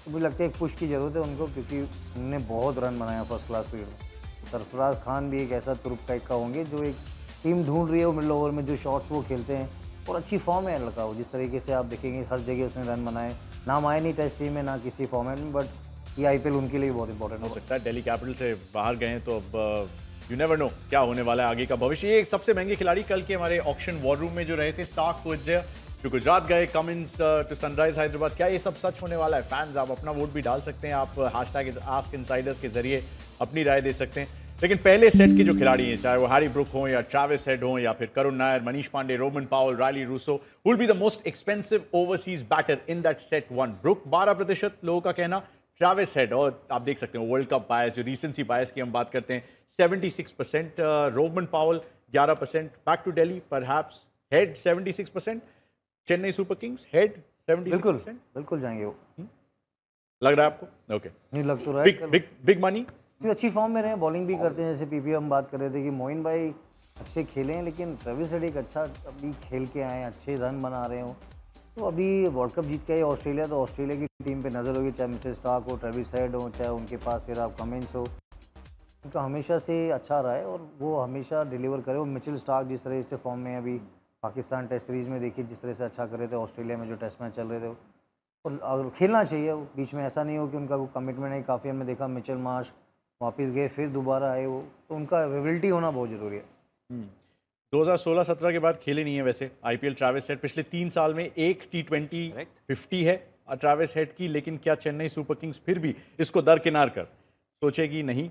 तो मुझे लगता है एक पुश की ज़रूरत है उनको, क्योंकि उन्होंने बहुत रन बनाया फर्स्ट क्लास क्रिकेट में। सरफराज खान भी एक ऐसा तुरुप टाइप का होंगे जो एक टीम ढूंढ रही है, वो मिडल ओवर में जो शॉट्स वो खेलते हैं, और अच्छी फॉर्म है लड़का वो। जिस तरीके से आप देखेंगे हर जगह उसने रन बनाए, नाम आए नहीं टेस्ट टीम में ना किसी फॉर्मेट में, बट ये आईपीएल उनके लिए बहुत इंपॉर्टेंट हो सकता है। दिल्ली कैपिटल से बाहर गए हैं तो अब यू नेवर नो क्या होने वाला है आगे का भविष्य। ये सबसे महंगे खिलाड़ी कल के हमारे ऑक्शन वॉर रूम में जो रहे थे, स्टार्क जो गुजरात गए, कमिंस टू सनराइज हैदराबाद। क्या ये सब सच होने वाला है? फैंस आप अपना वोट भी डाल सकते हैं, आप हैशटैग आस्क इनसाइडर्स के जरिए अपनी राय दे सकते हैं। लेकिन पहले सेट के जो खिलाड़ी हैं, चाहे वो हैरी ब्रुक हो या ट्रैविस हेड हो या फिर Karun Nair, Manish Pandey, Rovman Powell, Rilee Rossouw, will be the most expensive overseas batter in that set one. Brook 12% लोगों का कहना, ट्रैविस हेड, और आप देख सकते हैं वर्ल्ड कप बायस, जो रीसेंसी बायस की हम बात करते हैं, 76%, Rovman Powell 11%, back to Delhi perhaps, head 76%, Chennai Super Kings head 76%। बिल्कुल जाएंगे वो। लग रहा है आपको? ओके, नहीं लग तो रहा है। बिग मनी अच्छी फॉर्म में रहे, बॉलिंग भी करते हैं। जैसे पीपी हम बात कर रहे थे कि मोइन भाई अच्छे खेले हैं, लेकिन ट्रेविस हेड एक अच्छा अभी खेल के आए हैं, अच्छे रन बना रहे हो। तो अभी वर्ल्ड कप जीत के आए ऑस्ट्रेलिया, तो ऑस्ट्रेलिया की टीम पे नज़र होगी, चाहे मिचेल स्टार्क हो, ट्रेविस हेड हो, चाहे उनके पास फिर आप कमिंस हो। उनका हमेशा से अच्छा रहा है और वो हमेशा डिलीवर करे। और मिचेल स्टार्क जिस तरह से फॉर्म में अभी पाकिस्तान टेस्ट सीरीज़ में देखिए जिस तरह से अच्छा कर रहे थे, ऑस्ट्रेलिया में जो टेस्ट मैच चल रहे थे, और अगर खेलना चाहिए वो, बीच में ऐसा नहीं हो कि उनका कोई कमिटमेंट नहीं। काफ़ी हमने देखा मिचेल मार्श वापस गए फिर दोबारा आए वो, तो उनका अवेलेबिलिटी होना बहुत ज़रूरी है। 2016-17 के बाद खेले नहीं है वैसे आईपीएल ट्रैविस हेड। पिछले 3 साल में एक T20 50 है ट्रैविस हेड की, लेकिन क्या चेन्नई सुपर किंग्स फिर भी इसको दरकिनार कर सोचेगी? नहीं,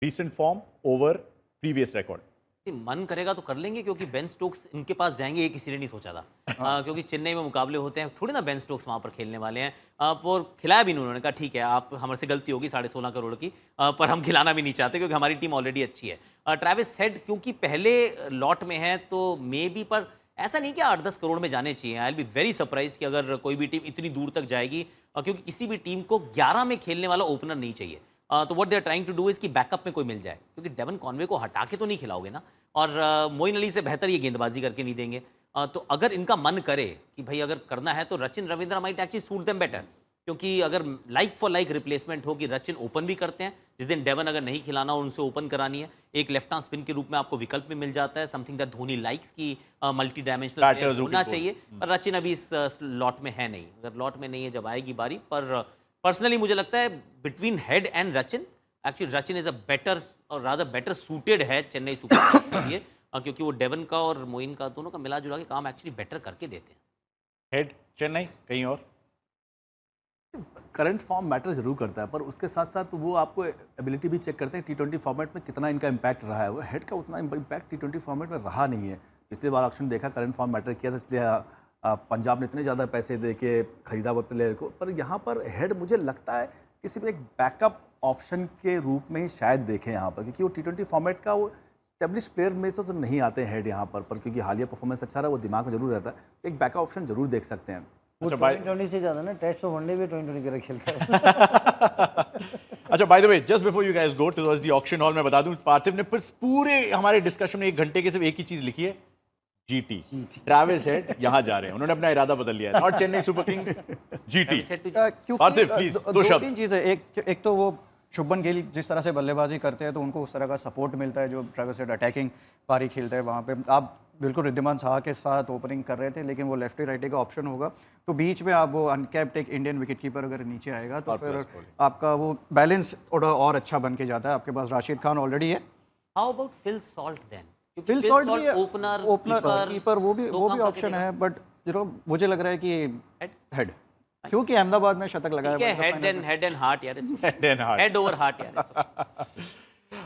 recent form over previous record. मन करेगा तो कर लेंगे, क्योंकि बेन स्टोक्स इनके पास जाएंगे ये किसी ने नहीं सोचा था। क्योंकि चेन्नई में मुकाबले होते हैं, थोड़ी ना बेन स्टोक्स वहाँ पर खेलने वाले हैं। और खिलाया भी नहीं उन्होंने, कहा ठीक है आप हमारे से गलती होगी 16.5 करोड़ की, पर हम खिलाना भी नहीं चाहते क्योंकि हमारी टीम ऑलरेडी अच्छी है। ट्रैविस हेड क्योंकि पहले लॉट में है तो मे बी, पर ऐसा नहीं कि 8-10 करोड़ में जाने चाहिए। I will be very surprise कि अगर कोई भी टीम इतनी दूर तक जाएगी, क्योंकि किसी भी टीम को 11 में खेलने वाला ओपनर नहीं चाहिए। तो what they are trying to do is कि बैकअप में कोई मिल जाए, क्योंकि डेवन कॉनवे को हटा के तो नहीं खिलाओगे ना, और मोइन अली से बेहतर ये गेंदबाजी करके नहीं देंगे। तो अगर इनका मन करे कि भाई अगर करना है तो Rachin Ravindra might actually suit them better, क्योंकि अगर लाइक फॉर लाइक रिप्लेसमेंट हो कि रचिन ओपन भी करते हैं, जिस दिन डेवन अगर नहीं खिलाना और उनसे ओपन करानी है, एक लेफ्ट हैंड स्पिन के रूप में आपको विकल्प में मिल जाता है। समथिंग दैट धोनी लाइक्स की मल्टी डायमेंशनल प्लेयर होना चाहिए, पर रचिन अभी इस लॉट में है नहीं। अगर लॉट में नहीं है, जब आएगी बारी, पर पर्सनली मुझे लगता है between head and Rachin, actually Rachin is a better और रादर बेटर सूटेड है चेन्नई सुपर किंग्स के लिए, क्योंकि वो डेवन का और मोइन का दोनों का मिला जुला के काम एक्चुअली बेटर करके देते हैं। हेड चेन्नई कहीं और? करंट फॉर्म मैटर जरूर करता है, पर उसके साथ साथ वो आपको एबिलिटी भी चेक करते हैं T20 फॉर्मेट में कितना इनका इम्पैक्ट रहा है। वो हेड का उतना इम्पैक्ट T20 फॉर्मेट में रहा नहीं है। पिछली बार ऑक्शन देखा, करंट फॉर्म मैटर किया था, इसलिए पंजाब ने इतने ज़्यादा पैसे दे के खरीदा वो प्लेयर को। पर यहाँ पर हेड मुझे लगता है किसी भी एक बैकअप ऑप्शन के रूप में ही शायद देखें यहाँ पर, क्योंकि वो T20 फॉर्मेट का वो स्टेब्लिश प्लेयर में से तो नहीं आते हेड यहाँ पर क्योंकि हालिया परफॉर्मेंस अच्छा रहा, वो दिमाग में जरूर रहता है। एक बैकअप ऑप्शन जरूर देख सकते हैं। वो 2020 से ज़्यादा ना टेस्ट और वनडे भी 2020 के खेलता है। अच्छा, by the way, just before you guys go towards the auction hall, मैं बता दूं पार्थिव ने पूरे हमारे डिस्कशन में 1 घंटे के सिर्फ एक ही चीज लिखी है, जीटी। ट्रैविस हेड यहाँ जा रहे हैं, उन्होंने अपना इरादा बदल लिया है, और Chennai Super Kings GT. Parthiv please, दो शब्द। 2-3 चीज़ें, एक तो वो शुभमन गिल जिस तरह से बल्लेबाजी करते हैं तो उनको उस तरह का सपोर्ट मिलता है जो ट्रैविस हेड अटैकिंग पारी खेलते हैं। वहाँ पे आप बिल्कुल रिद्धिमान शाह के साथ ओपनिंग कर रहे थे, लेकिन वो लेफ्टी राइटी का ऑप्शन होगा, तो बीच में आप वो अनकैप्ड एक इंडियन विकेटकीपर अगर नीचे आएगा तो फिर आपका वो बैलेंस थोड़ा और अच्छा बन के जाता है। आपके पास राशिद खान ऑलरेडी है। How about Phil Salt then? Phil Salt भी ओपनर कीपर वो भी ऑप्शन है, बट मुझे लग रहा है कि हेड, क्योंकि अहमदाबाद में शतक लगाया। हेड एंड हार्ट यार, हेड ओवर हार्ट यार।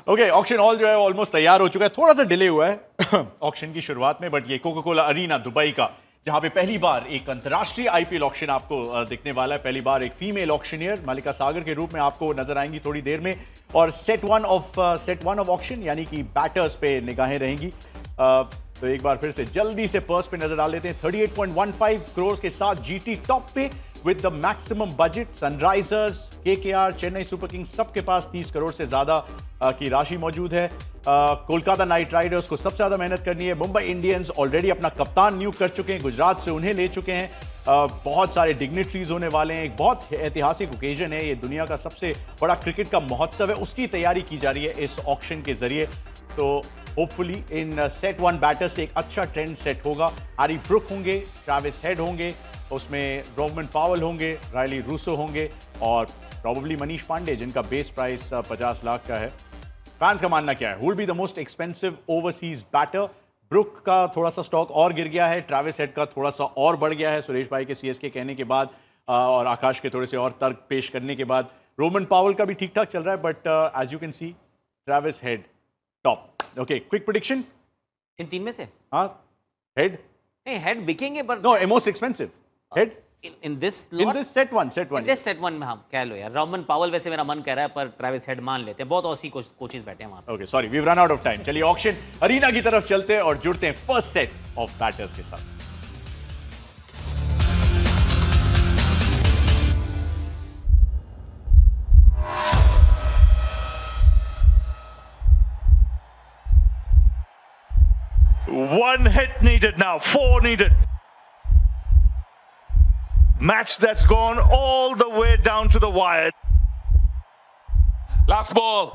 ओके, ऑक्शन हॉल जो है ऑलमोस्ट तैयार हो चुका है, थोड़ा सा डिले हुआ है ऑक्शन की शुरुआत में, बट ये कोका कोला अरीना दुबई का, जहां पे पहली बार एक अंतर्राष्ट्रीय आईपीएल ऑक्शन आपको दिखने वाला है। पहली बार एक फीमेल ऑक्शनियर मलिका सागर के रूप में आपको नजर आएंगी थोड़ी देर में, और सेट वन ऑफ ऑक्शन यानी कि बैटर्स पे निगाहें रहेंगी। तो एक बार फिर से जल्दी से पर्स पे नजर डाल लेते हैं। 38.15 करोड़ के साथ जीटी टॉप पे with the maximum budget. Sunrisers, KKR, Chennai Super Kings सबके पास 30 करोड़ से ज्यादा की राशि मौजूद है। कोलकाता नाइट राइडर्स को सबसे ज्यादा मेहनत करनी है। मुंबई इंडियंस ऑलरेडी अपना कप्तान नियुक्त कर चुके हैं, गुजरात से उन्हें ले चुके हैं। बहुत सारे डिग्निटरीज होने वाले हैं, एक बहुत ऐतिहासिक ओकेजन है, ये दुनिया का सबसे बड़ा क्रिकेट का महोत्सव है, उसकी तैयारी की जा रही है इस ऑक्शन के जरिए। तो होपफुली इन सेट 1 बैटर्स से एक अच्छा ट्रेंड सेट होगा। हैरी ब्रुक होंगे, ट्रैविस हेड होंगे, उसमें रोमन पावल होंगे, रायली रूसो होंगे और प्रॉबली मनीष पांडे, जिनका बेस प्राइस 50 लाख का है। फैंस का मानना क्या है? Who will be the most expensive overseas batter? Brook का थोड़ा सा स्टॉक और गिर गया है, ट्रैविस हेड का थोड़ा सा और बढ़ गया है सुरेश भाई के सीएस के कहने के बाद और आकाश के थोड़े से और तर्क पेश करने के बाद। रोमन पावल का भी ठीक ठाक चल रहा है, but as you can see Travis Head top. Okay, quick prediction in 3 में से? हाँ, हेड नहीं, हेड बिकेंगे but no, most expensive Head in this set one में। हम कह लो यार, रोमन पावल वैसे मेरा मन कह रहा है, पर ट्रैविस हेड मान लेते हैं, बहुत औसी कोचेस बैठे हैं वहां पे। Okay, sorry, we run out of time. चलिए ऑक्शन अरीना की तरफ चलते हैं और जुड़ते हैं फर्स्ट सेट ऑफ बैटर्स के साथ। One hit needed now, 4 needed. Match that's gone all the way down to the wire. Last ball.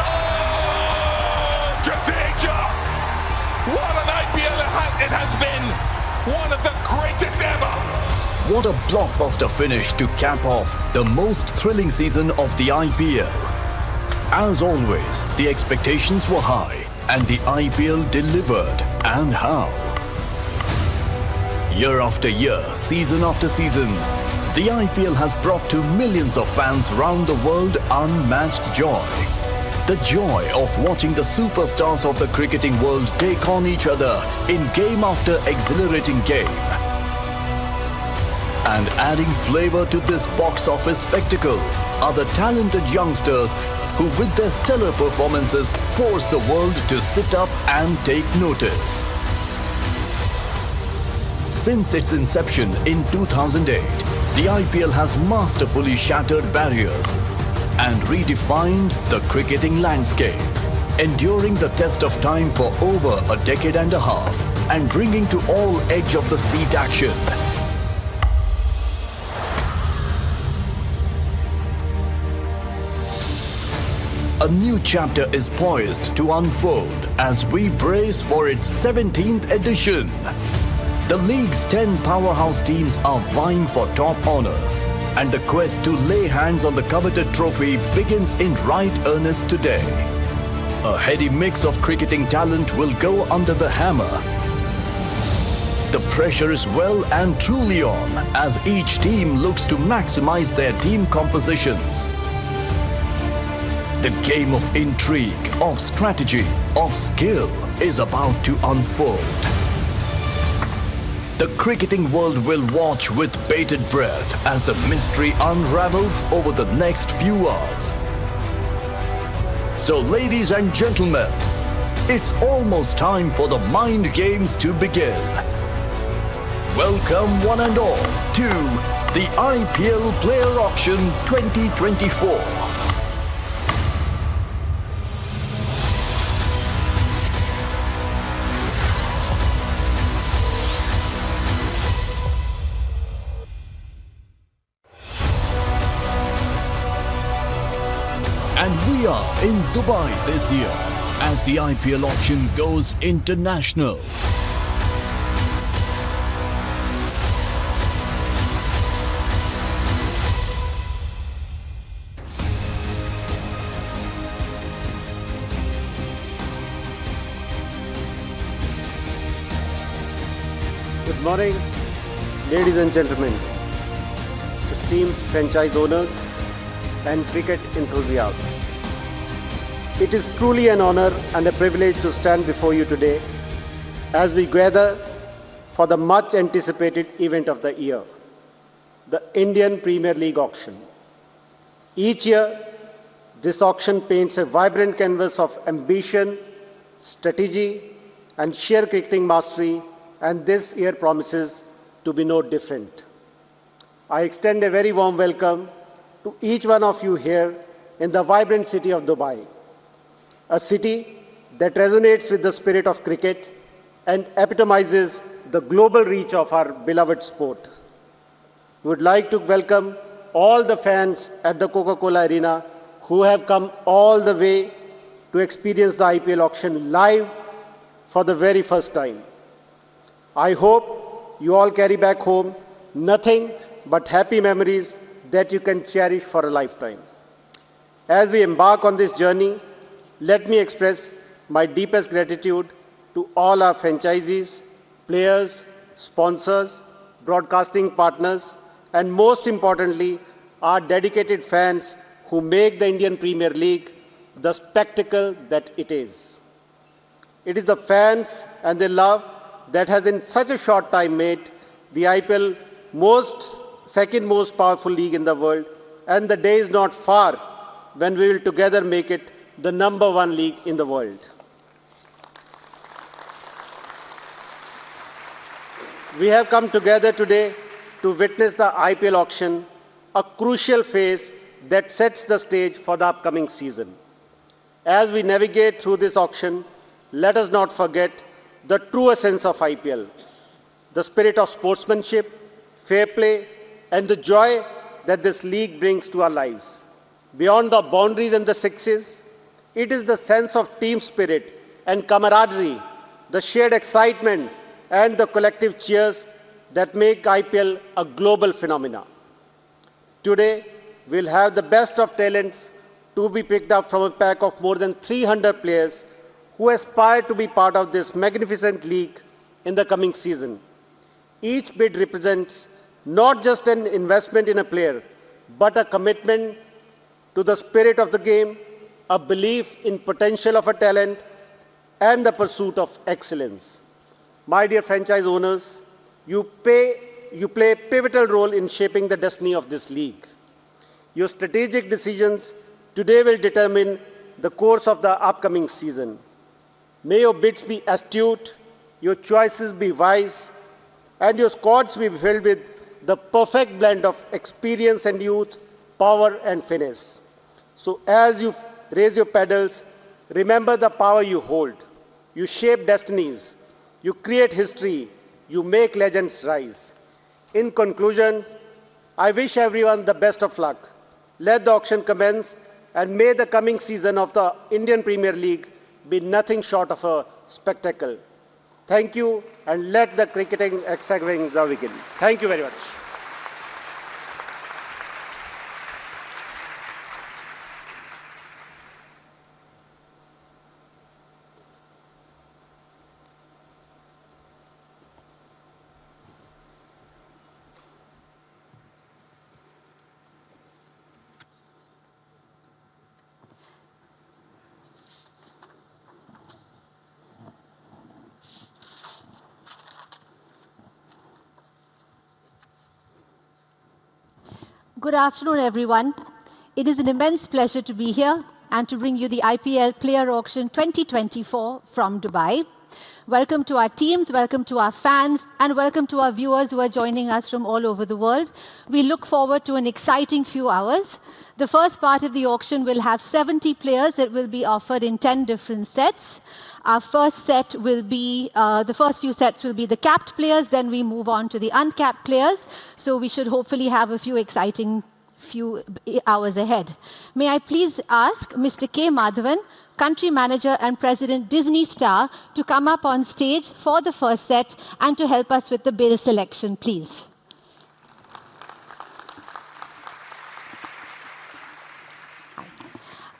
Oh, Jadeja! What an IPL it has been. One of the greatest ever. What a blockbuster finish to cap off the most thrilling season of the IPL. As always, the expectations were high and the IPL delivered. And how? Year after year, season after season, the IPL has brought to millions of fans round the world unmatched joy. The joy of watching the superstars of the cricketing world take on each other in game after exhilarating game. And adding flavor to this box office spectacle are the talented youngsters who with their stellar performances force the world to sit up and take notice. Since its inception in 2008, the IPL has masterfully shattered barriers and redefined the cricketing landscape, enduring the test of time for over a decade and a half and bringing to all edge of the seat action. A new chapter is poised to unfold as we brace for its 17th edition. The league's 10 powerhouse teams are vying for top honors, and the quest to lay hands on the coveted trophy begins in right earnest today. A heady mix of cricketing talent will go under the hammer. The pressure is well and truly on as each team looks to maximize their team compositions. The game of intrigue, of strategy, of skill is about to unfold. The cricketing world will watch with bated breath as the mystery unravels over the next few hours. So, ladies and gentlemen, it's almost time for the mind games to begin. Welcome one and all to the IPL Player Auction 2024. And we are in Dubai this year as the IPL auction goes international. Good morning, ladies and gentlemen, esteemed franchise owners and cricket enthusiasts. It is truly an honor and a privilege to stand before you today as we gather for the much anticipated event of the year, the Indian Premier League auction. Each year, this auction paints a vibrant canvas of ambition, strategy, and sheer cricketing mastery, and this year promises to be no different. I extend a very warm welcome to each one of you here in the vibrant city of Dubai, a city that resonates with the spirit of cricket and epitomizes the global reach of our beloved sport. We would like to welcome all the fans at the Coca-Cola Arena who have come all the way to experience the IPL auction live for the very first time. I hope you all carry back home nothing but happy memories that you can cherish for a lifetime. As we embark on this journey, let me express my deepest gratitude to all our franchisees, players, sponsors, broadcasting partners, and most importantly, our dedicated fans who make the Indian Premier League the spectacle that it is. It is the fans and their love that has in such a short time made the IPL second most powerful league in the world, and the day is not far when we will together make it the #1 league in the world. We have come together today to witness the IPL auction, a crucial phase that sets the stage for the upcoming season. As we navigate through this auction, let us not forget the true essence of IPL, the spirit of sportsmanship, fair play, and the joy that this league brings to our lives. Beyond the boundaries and the sixes, it is the sense of team spirit and camaraderie, the shared excitement, and the collective cheers that make IPL a global phenomenon. Today, we'll have the best of talents to be picked up from a pack of more than 300 players who aspire to be part of this magnificent league in the coming season. Each bid represents not just an investment in a player, but a commitment to the spirit of the game, a belief in potential of a talent, and the pursuit of excellence. My dear franchise owners, you play a pivotal role in shaping the destiny of this league. Your strategic decisions today will determine the course of the upcoming season. May your bids be astute, your choices be wise, and your squads be filled with the perfect blend of experience and youth, power and finesse. So as you raise your pedals, remember the power you hold. You shape destinies, you create history, you make legends rise. In conclusion, I wish everyone the best of luck. Let the auction commence, and may the coming season of the Indian Premier League be nothing short of a spectacle. Thank you, and let the cricketing extravaganza begin. Thank you very much. Good afternoon, everyone. It is an immense pleasure to be here and to bring you the IPL Player Auction 2024 from Dubai. Welcome to our teams, welcome to our fans, and welcome to our viewers who are joining us from all over the world. We look forward to an exciting few hours. The first part of the auction will have 70 players that will be offered in 10 different sets. Our first set will be, the first few sets will be the capped players, then we move on to the uncapped players. So we should hopefully have a few exciting few hours ahead. May I please ask Mr. K. Madhavan, Country Manager and President Disney Star, to come up on stage for the first set and to help us with the bill selection, please.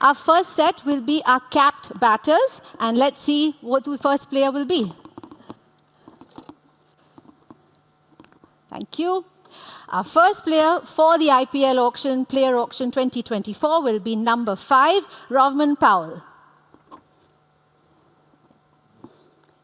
Our first set will be our capped batters, and let's see what the first player will be. Thank you. Our first player for the IPL auction, Player Auction 2024, will be number 5, Rovman Powell.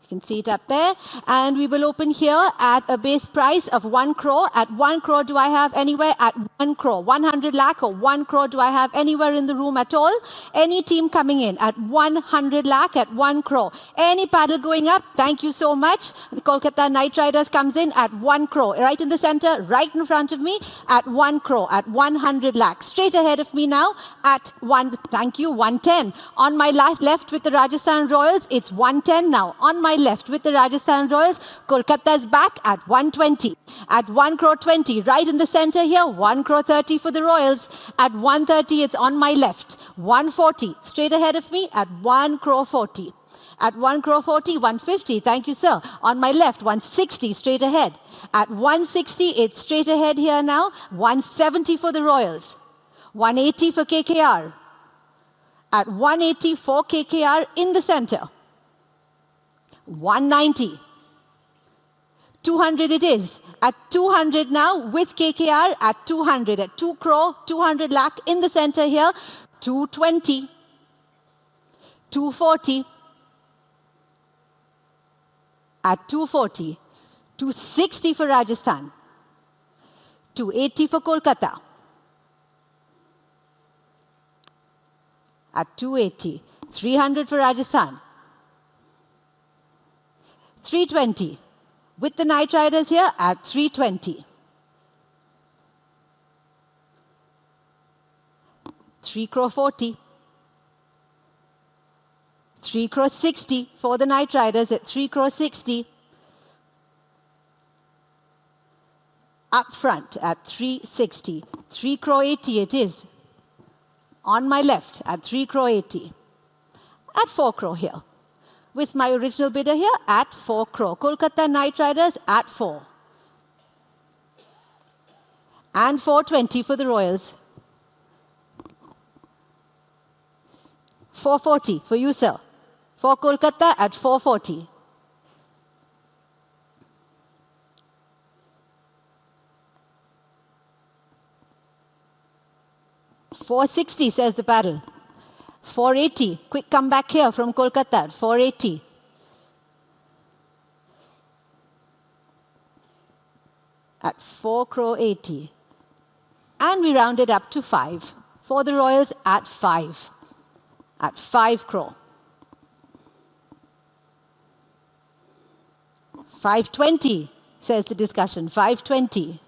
You can see it up there. And we will open here at a base price of 1 crore. At 1 crore, do I have anywhere? At 1 crore. 100 lakh or 1 crore, do I have anywhere in the room at all? Any team coming in at 100 lakh, at 1 crore. Any paddle going up? Thank you so much. The Kolkata Knight Riders comes in at 1 crore. Right in the center, right in front of me, at 1 crore, at 100 lakh. Straight ahead of me now at 1, thank you, 110. On my left with the Rajasthan Royals, it's 110 now. On my left with the Rajasthan Royals. Kolkata's back at 120. At 1 crore 20, right in the center here, 1 crore 30 for the Royals. At 130, it's on my left. 140, straight ahead of me at 1 crore 40. At 1 crore 40, 150, thank you, sir. On my left, 160, straight ahead. At 160, it's straight ahead here now. 170 for the Royals. 180 for KKR. At 180 for KKR in the center. 190. 200 it is. At 200 now with KKR at 200. At 2 crore, 200 lakh in the center here. 220. 240. At 240. 260 for Rajasthan. 280 for Kolkata. At 280. 300 for Rajasthan. 320. With the Knight Riders here at 320. 3 crore 40. 3 crore 60 for the Knight Riders at 3 crore 60. Up front at 360. 3 crore 80 it is. On my left at 3 crore 80. At 4 crore here. With my original bidder here at 4 crore. Kolkata Knight Riders at 4. And 420 for the Royals. 440 for you, sir. For Kolkata at 440. $460, says the paddle. 480. Quick comeback here from Kolkata at 480. At 4 crore 80. And we rounded up to 5. For the Royals at 5. At 5 crore. 520, says the discussion. 520.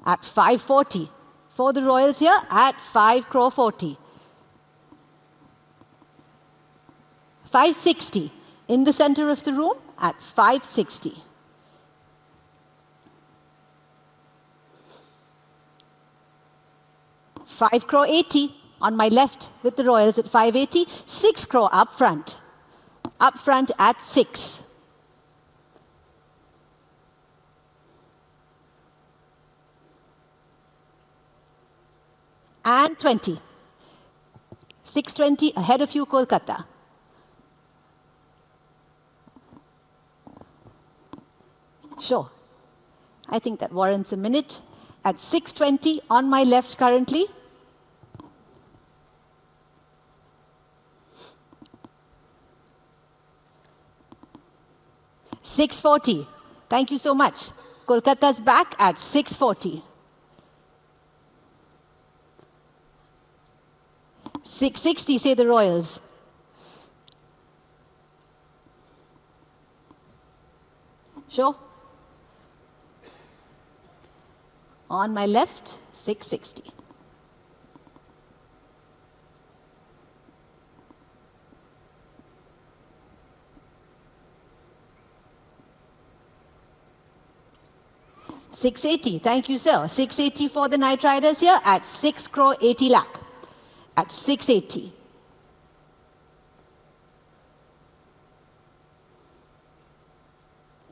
At 540. For the Royals here at 5 crore 40. 560 in the center of the room at 560. $5 crore 80 on my left with the Royals at 580. 6 crore up front. Up front at 6. And 20. 620 ahead of you, Kolkata. Sure. I think that warrants a minute. At 620 on my left currently. $640. Thank you so much. Kolkata's back at $640. 660, say the Royals. Sure. On my left, 660. $680. Thank you, sir. 680 for the Knight Riders here at 6 crore 80 lakh. At 680.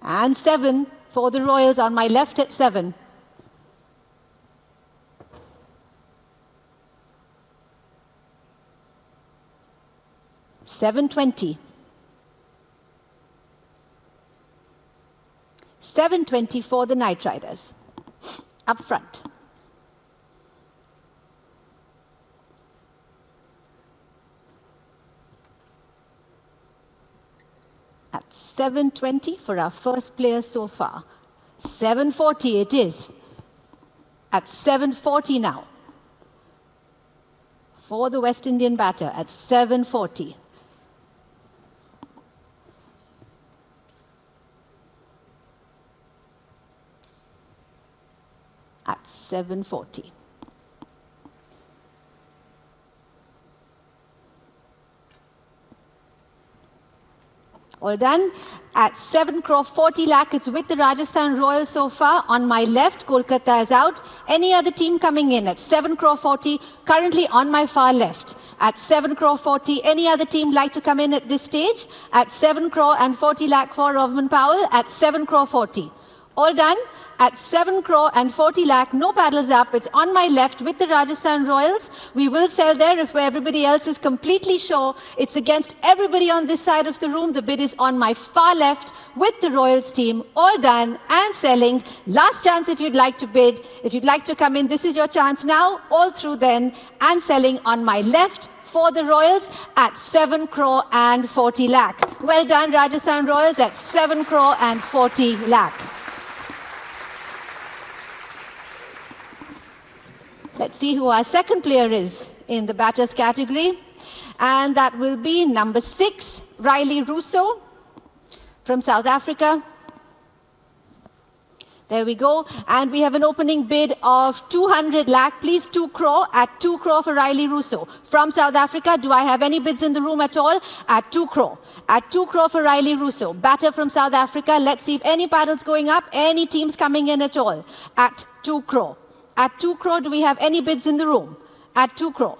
And 7 for the Royals on my left at 7. $720. $720 for the Knight Riders. Up front. At $720 for our first player so far. $740 it is. At $740 now. For the West Indian batter at $740. At $740. All done. At 7 crore 40 lakh, it's with the Rajasthan Royals so far. On my left, Kolkata is out. Any other team coming in at 7 crore 40, currently on my far left. At 7 crore 40, any other team like to come in at this stage? At 7 crore and 40 lakh for Rovman Powell, at 7 crore 40. All done. At 7 crore and 40 lakh, no paddles up. It's on my left with the Rajasthan Royals. We will sell there if everybody else is completely sure. It's against everybody on this side of the room. The bid is on my far left with the Royals team. All done and selling. Last chance if you'd like to bid. If you'd like to come in, this is your chance now. All through then and selling on my left for the Royals at 7 crore and 40 lakh. Well done, Rajasthan Royals, at 7 crore and 40 lakh. Let's see who our second player is in the batters category. And that will be number 6, Riley Russo from South Africa. There we go. And we have an opening bid of 200 lakh. Please, 2 crore. At 2 crore for Riley Russo from South Africa. Do I have any bids in the room at all? At 2 crore. At 2 crore for Riley Russo, batter from South Africa. Let's see if any paddles going up, any teams coming in at all. At 2 crore. At 2 crore, do we have any bids in the room? At 2 crore.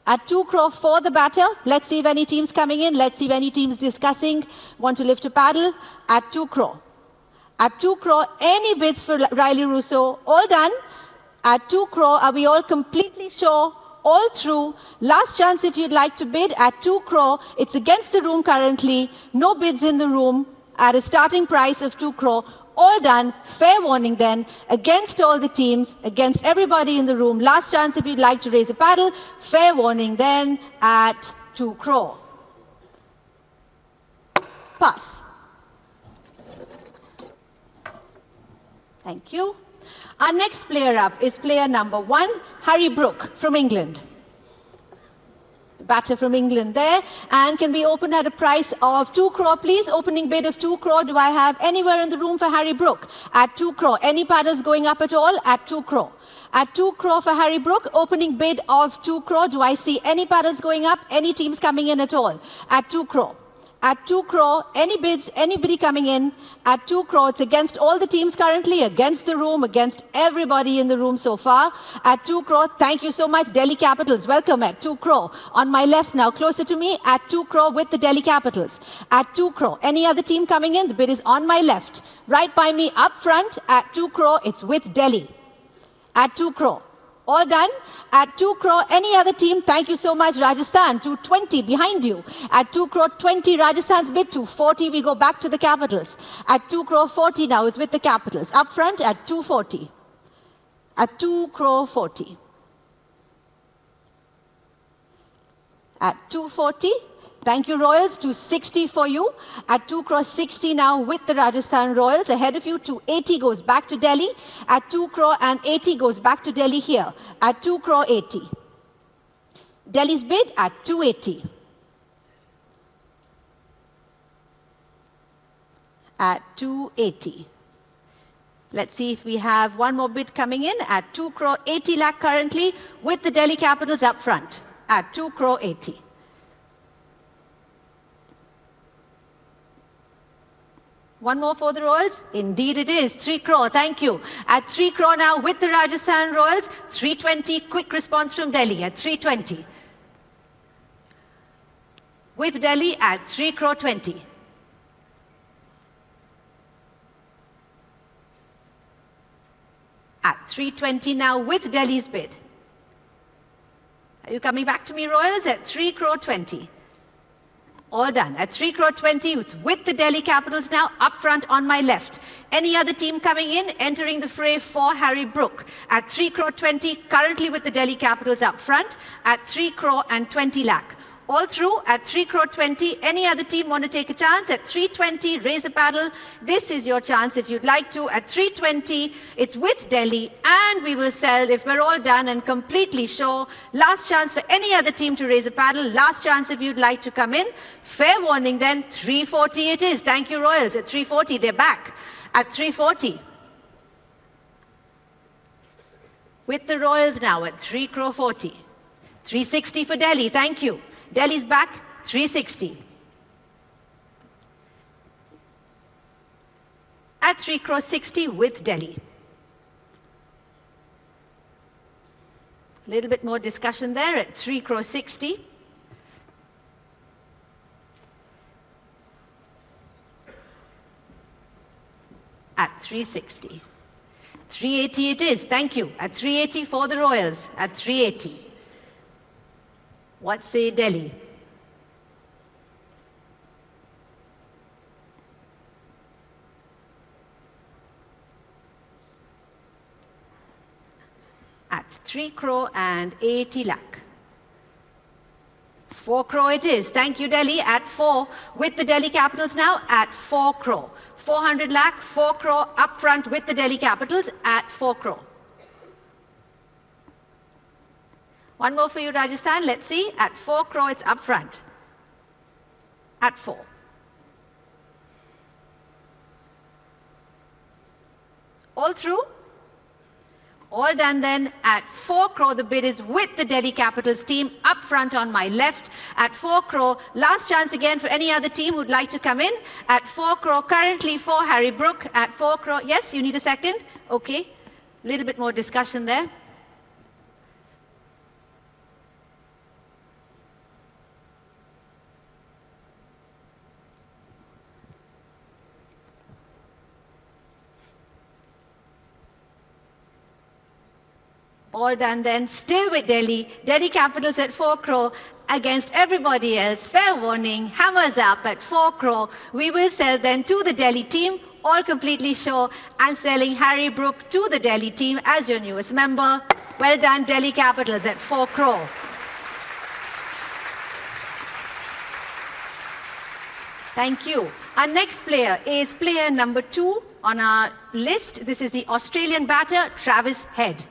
At 2 crore for the batter. Let's see if any teams coming in. Let's see if any teams discussing, want to lift a paddle. At 2 crore. At 2 crore, any bids for Riley Russo? All done. At 2 crore, are we all completely sure? All through. Last chance if you'd like to bid at 2 crore. It's against the room currently. No bids in the room at a starting price of 2 crore. All done. Fair warning then. Against all the teams, against everybody in the room. Last chance if you'd like to raise a paddle. Fair warning then at 2 crore. Pass. Thank you. Our next player up is player number 1, Harry Brook from England. The batter from England there. And can we open at a price of 2 crore, please? Opening bid of 2 crore. Do I have anywhere in the room for Harry Brook? At 2 crore. Any paddles going up at all? At 2 crore. At 2 crore for Harry Brook. Opening bid of 2 crore. Do I see any paddles going up? Any teams coming in at all? At 2 crore. At 2 crore, any bids, anybody coming in? At 2 crore, it's against all the teams currently, against the room, against everybody in the room so far. At 2 crore, thank you so much, Delhi Capitals. Welcome at 2 crore. On my left now, closer to me, at 2 crore with the Delhi Capitals. At 2 crore, any other team coming in? The bid is on my left. Right by me, up front, at 2 crore, it's with Delhi. At 2 crore. All done. At 2 crore, any other team? Thank you so much, Rajasthan. 220 behind you. At 2 crore 20, Rajasthan's bid. 240, we go back to the Capitals. At 2 crore 40 now, it's with the Capitals. Up front at 240. At 2 crore 40. At 240. Thank you, Royals. 260 for you. At 2 crore 60 now with the Rajasthan Royals. Ahead of you, 280 goes back to Delhi. At 2 crore and 80 goes back to Delhi here. At 2 crore 80. Delhi's bid at 280. At 280. Let's see if we have one more bid coming in at 2 crore 80 lakh currently with the Delhi Capitals up front. At 2 crore 80. One more for the Royals? Indeed it is. 3 crore, thank you. At 3 crore now with the Rajasthan Royals. 320, quick response from Delhi at 320. With Delhi at 3 crore 20. At 320 now with Delhi's bid. Are you coming back to me, Royals? At 3 crore 20. All done. At 3 crore 20, it's with the Delhi Capitals now, up front on my left. Any other team coming in, entering the fray for Harry Brook. At 3 crore 20, currently with the Delhi Capitals up front, at 3 crore and 20 lakh. All through at 3 crore 20. Any other team want to take a chance? At 320, raise a paddle. This is your chance if you'd like to. At 320, it's with Delhi, and we will sell if we're all done and completely sure. Last chance for any other team to raise a paddle. Last chance if you'd like to come in. Fair warning then, 340 it is. Thank you, Royals. At 340, they're back. At 340. With the Royals now at 3 crore 40. 360 for Delhi, thank you. Delhi's back, 360. at 3 crore 60 with Delhi. A little bit more discussion there at 3 crore 60. At 360. 380 it is, thank you. At 380 for the Royals, at 380. What say Delhi? At 3 crore and 80 lakh. 4 crore it is, thank you Delhi, at 4 with the Delhi Capitals now at 4 crore. 400 lakh, 4 crore up front with the Delhi Capitals at 4 crore. One more for you, Rajasthan. Let's see. At 4 crore, it's up front. At 4. All through? All done then. At 4 crore, the bid is with the Delhi Capitals team up front on my left. At 4 crore, last chance again for any other team who'd like to come in. At 4 crore, currently for Harry Brook. At 4 crore, yes, you need a second? Okay. A little bit more discussion there. All done then, still with Delhi. Delhi Capitals at 4 crore against everybody else. Fair warning, hammers up at 4 crore. We will sell then to the Delhi team, all completely sure. I'm selling Harry Brook to the Delhi team as your newest member. Well done, Delhi Capitals at 4 crore. Thank you. Our next player is player number 2 on our list. This is the Australian batter, Travis Head.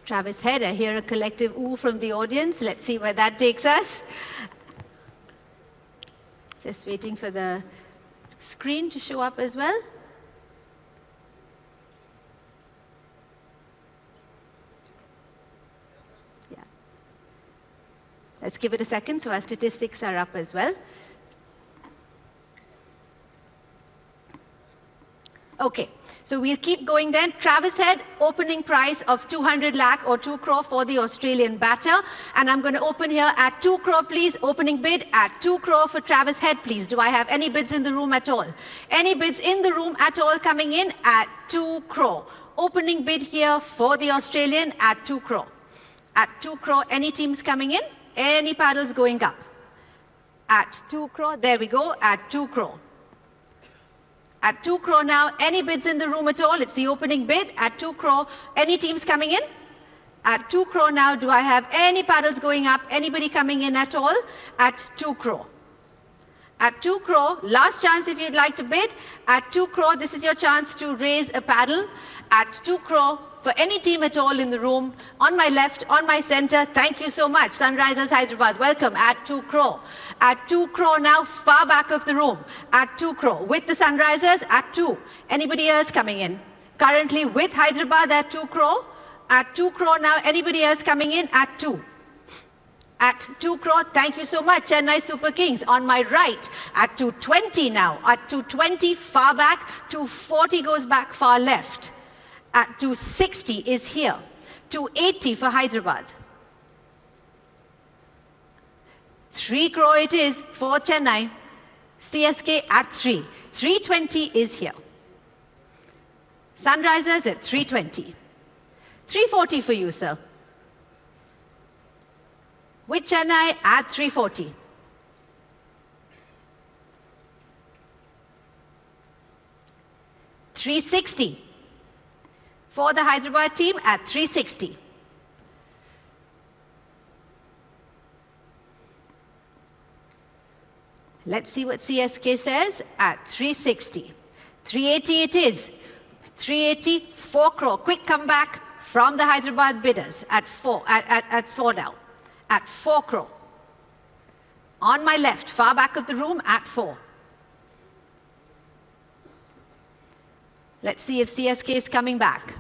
Travis Head, I hear a collective ooh from the audience. Let's see where that takes us. Just waiting for the screen to show up as well. Yeah. Let's give it a second so our statistics are up as well. Okay, so we'll keep going then. Travis Head, opening price of 200 lakh or 2 crore for the Australian batter. And I'm going to open here at 2 crore, please. Opening bid at 2 crore for Travis Head, please. Do I have any bids in the room at all? Any bids in the room at all coming in at 2 crore? Opening bid here for the Australian at 2 crore. At 2 crore, any teams coming in? Any paddles going up? At 2 crore, there we go, at 2 crore. At 2 crore now, any bids in the room at all? It's the opening bid at 2 crore. Any teams coming in? At 2 crore now, do I have any paddles going up? Anybody coming in at all? At 2 crore. At 2 crore, last chance if you'd like to bid. At 2 crore, this is your chance to raise a paddle. At 2 crore, for any team at all in the room, on my left, on my center, thank you so much. Sunrisers Hyderabad, welcome at 2 crore. At 2 crore now, far back of the room, at 2 crore. With the Sunrisers, at 2. Anybody else coming in? Currently with Hyderabad at 2 crore. At 2 crore now, anybody else coming in? At 2. At 2 crore, thank you so much, Chennai Super Kings. On my right, at 220 now. At 220, far back. 240 goes back, far left. At 260 is here. 280 for Hyderabad. 3 crore it is for Chennai. CSK at 3. 320 is here. Sunrisers at 320. 340 for you, sir. With Chennai at 340. $360 for the Hyderabad team at 360. Let's see what CSK says at 360. 380 it is. 380, 4 crore. Quick comeback from the Hyderabad bidders at 4 now. At 4 crore. On my left, far back of the room at 4. Let's see if CSK is coming back.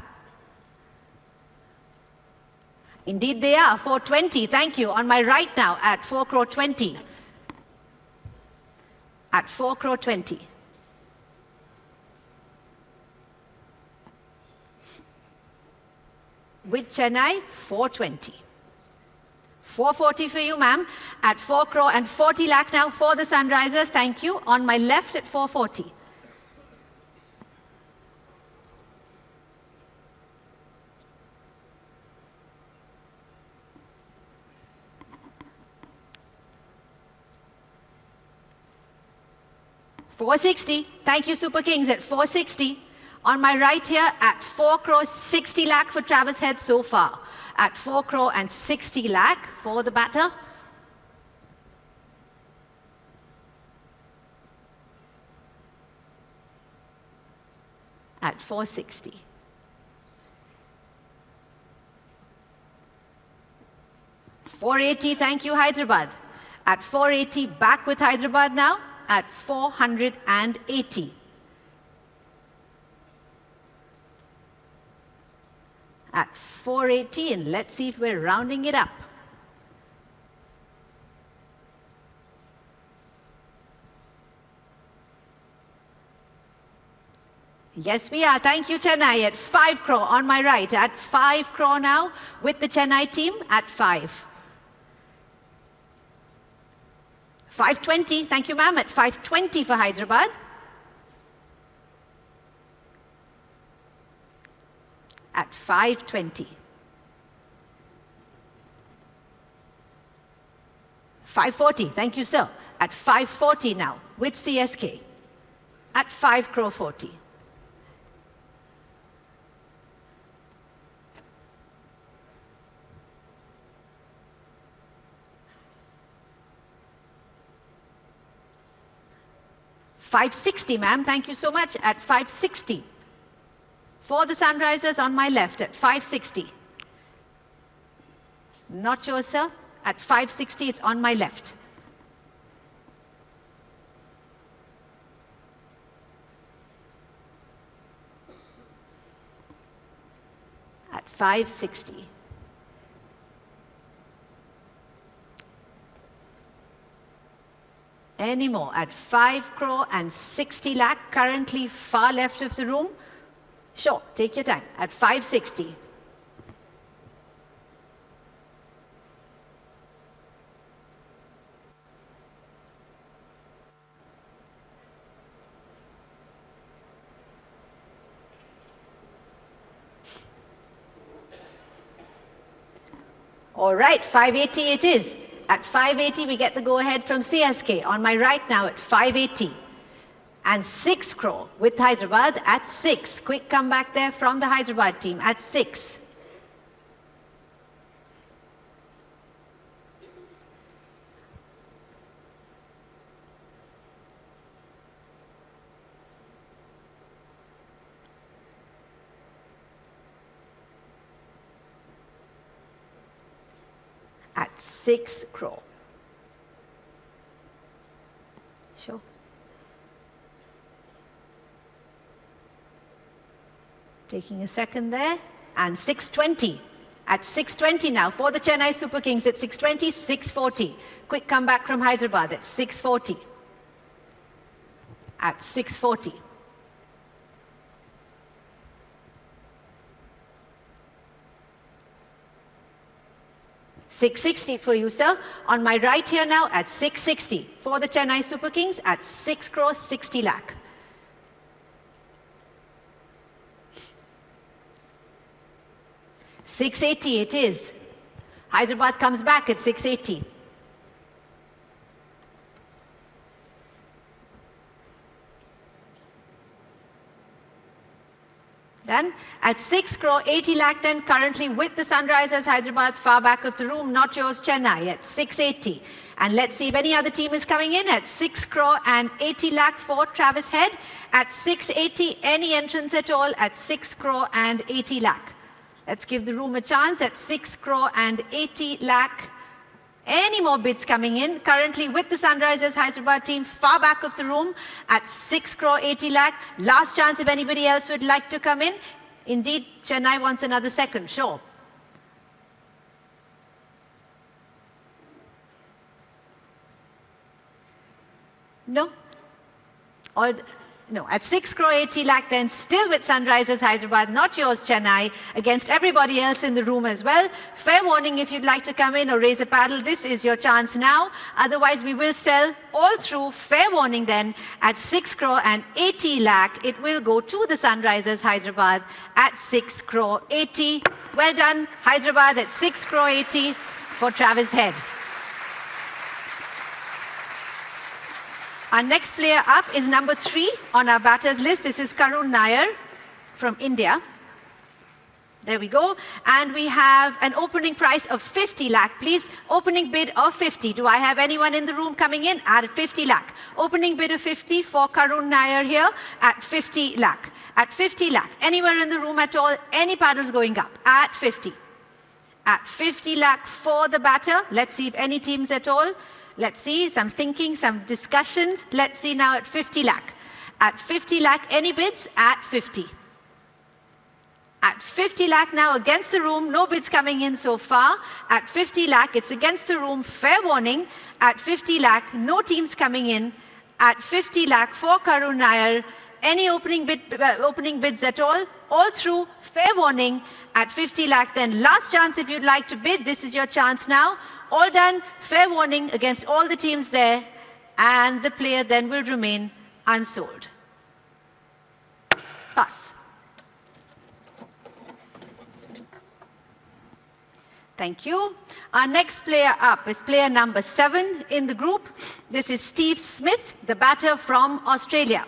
Indeed they are, 420, thank you. On my right now at 4 crore 20. at 4 crore 20. With Chennai, 420. 440 for you, ma'am, at 4 crore and 40 lakh now for the Sunrisers. Thank you. On my left at 440. $460. Thank you, Super Kings, at 460. On my right here at 4 crore 60 lakh for Travis Head so far. At 4 crore and 60 lakh for the batter. At 460. $480. Thank you, Hyderabad. At 480, back with Hyderabad now at 480. At 480, and let's see if we're rounding it up. Yes, we are. Thank you, Chennai, at 5 crore on my right. At 5 crore now with the Chennai team at 5. 520. Thank you, ma'am, at 520 for Hyderabad. At 520. 540. Thank you, sir. At 540 now with CSK. At 5 crore 40. $560, ma'am. Thank you so much. At 560. For the Sunrisers on my left at 560. Not sure, sir. At 560, it's on my left. At 560. Any more? At 5 crore and 60 lakh, currently far left of the room. Sure, take your time. At 560. All right, 580 it is. At 580, we get the go-ahead from CSK. On my right now at 580. And 6 crore with Hyderabad at 6. Quick comeback there from the Hyderabad team at 6. At 6 crore. Sure. Taking a second there. And 620. At 620 now for the Chennai Super Kings at 620, 640. Quick comeback from Hyderabad at 640. At 640. $660 for you, sir. On my right here now at 660 for the Chennai Super Kings at 6 crore 60 lakh. $680 it is. Hyderabad comes back at 680. Done. At 6 crore 80 lakh then currently with the Sunrisers Hyderabad far back of the room, not yours Chennai at 680. And let's see if any other team is coming in at 6 crore and 80 lakh for Travis Head. At 680, any entrance at all at 6 crore and 80 lakh. Let's give the room a chance at 6 crore and 80 lakh. Any more bids coming in? Currently with the Sunrisers Hyderabad team far back of the room at 6 crore 80 lakh. Last chance if anybody else would like to come in. Indeed, Chennai wants another second, sure. No? or no, at 6 crore 80 lakh, then still with Sunrisers Hyderabad, not yours, Chennai, against everybody else in the room as well. Fair warning if you'd like to come in or raise a paddle, this is your chance now. Otherwise, we will sell all through. Fair warning then, at 6 crore and 80 lakh, it will go to the Sunrisers Hyderabad at 6 crore 80. Well done, Hyderabad at 6 crore 80 for Travis Head. Our next player up is number 3 on our batters list. This is Karun Nair from India. There we go. And we have an opening price of 50 lakh. Please, opening bid of 50. Do I have anyone in the room coming in at 50 lakh? Opening bid of 50 for Karun Nair here at 50 lakh. At 50 lakh. Anywhere in the room at all, any paddles going up at 50. At 50 lakh for the batter. Let's see if any teams at all. Let's see, some thinking, some discussions. Let's see now at 50 lakh. At 50 lakh, any bids? At 50. At 50 lakh now against the room, no bids coming in so far. At 50 lakh, it's against the room, fair warning. At 50 lakh, no teams coming in. At 50 lakh for Karun Nair, any opening bids at all through, fair warning. At 50 lakh, then last chance if you'd like to bid, this is your chance now. All done, fair warning against all the teams there, and the player then will remain unsold. Pass. Thank you. Our next player up is player number 7 in the group. This is Steve Smith, the batter from Australia.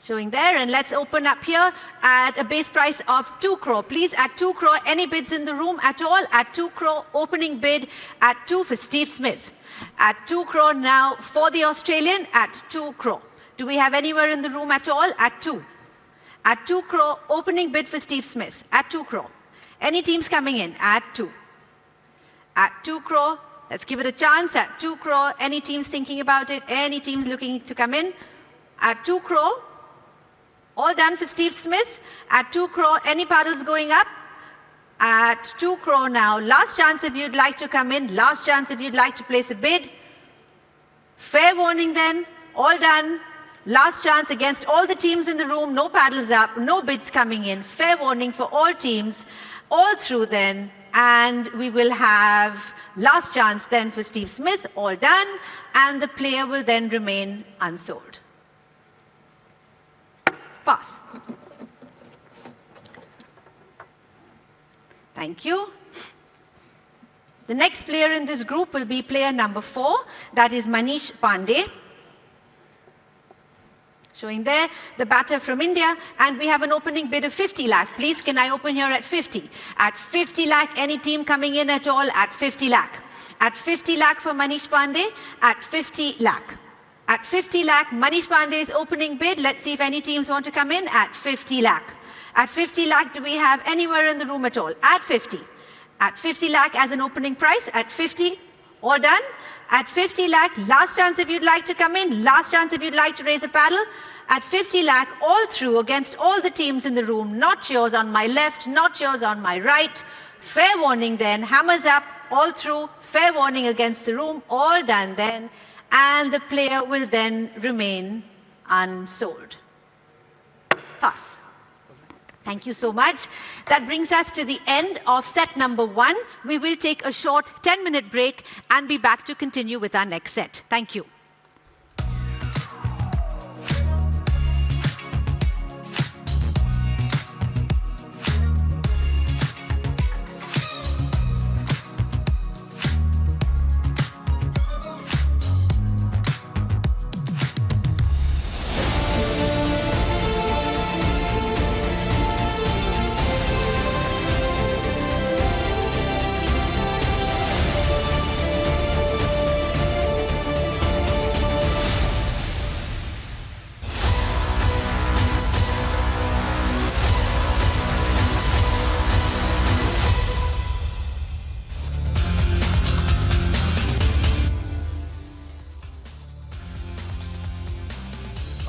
Showing there, and let's open up here at a base price of 2 crore. Please, at 2 crore, any bids in the room at all? At 2 crore, opening bid at 2 for Steve Smith. At 2 crore now for the Australian, at 2 crore. Do we have anywhere in the room at all? At 2. At 2 crore, opening bid for Steve Smith. At 2 crore. Any teams coming in? At 2. At 2 crore, let's give it a chance. At 2 crore, any teams thinking about it? Any teams looking to come in? At 2 crore, all done for Steve Smith. At 2 crore, any paddles going up? At 2 crore now. Last chance if you'd like to come in. Last chance if you'd like to place a bid. Fair warning then. All done. Last chance against all the teams in the room. No paddles up. No bids coming in. Fair warning for all teams. All through then. And we will have last chance then for Steve Smith. All done. And the player will then remain unsold. Pass. Thank you. The next player in this group will be player number 4. That is Manish Pandey. Showing there, the batter from India. And we have an opening bid of 50 lakh. Please, can I open here at 50? At 50 lakh, any team coming in at all? At 50 lakh. At 50 lakh for Manish Pandey. At 50 lakh. At 50 lakh, Manish Pandey's opening bid. Let's see if any teams want to come in at 50 lakh. At 50 lakh, do we have anywhere in the room at all? At 50. At 50 lakh as an opening price. At 50. All done. At 50 lakh, last chance if you'd like to come in. Last chance if you'd like to raise a paddle. At 50 lakh, all through against all the teams in the room. Not yours on my left, not yours on my right. Fair warning then. Hammers up, all through. Fair warning against the room. All done then. And the player will then remain unsold. Pass. Thank you so much. That brings us to the end of set number 1. We will take a short 10-minute break and be back to continue with our next set. Thank you.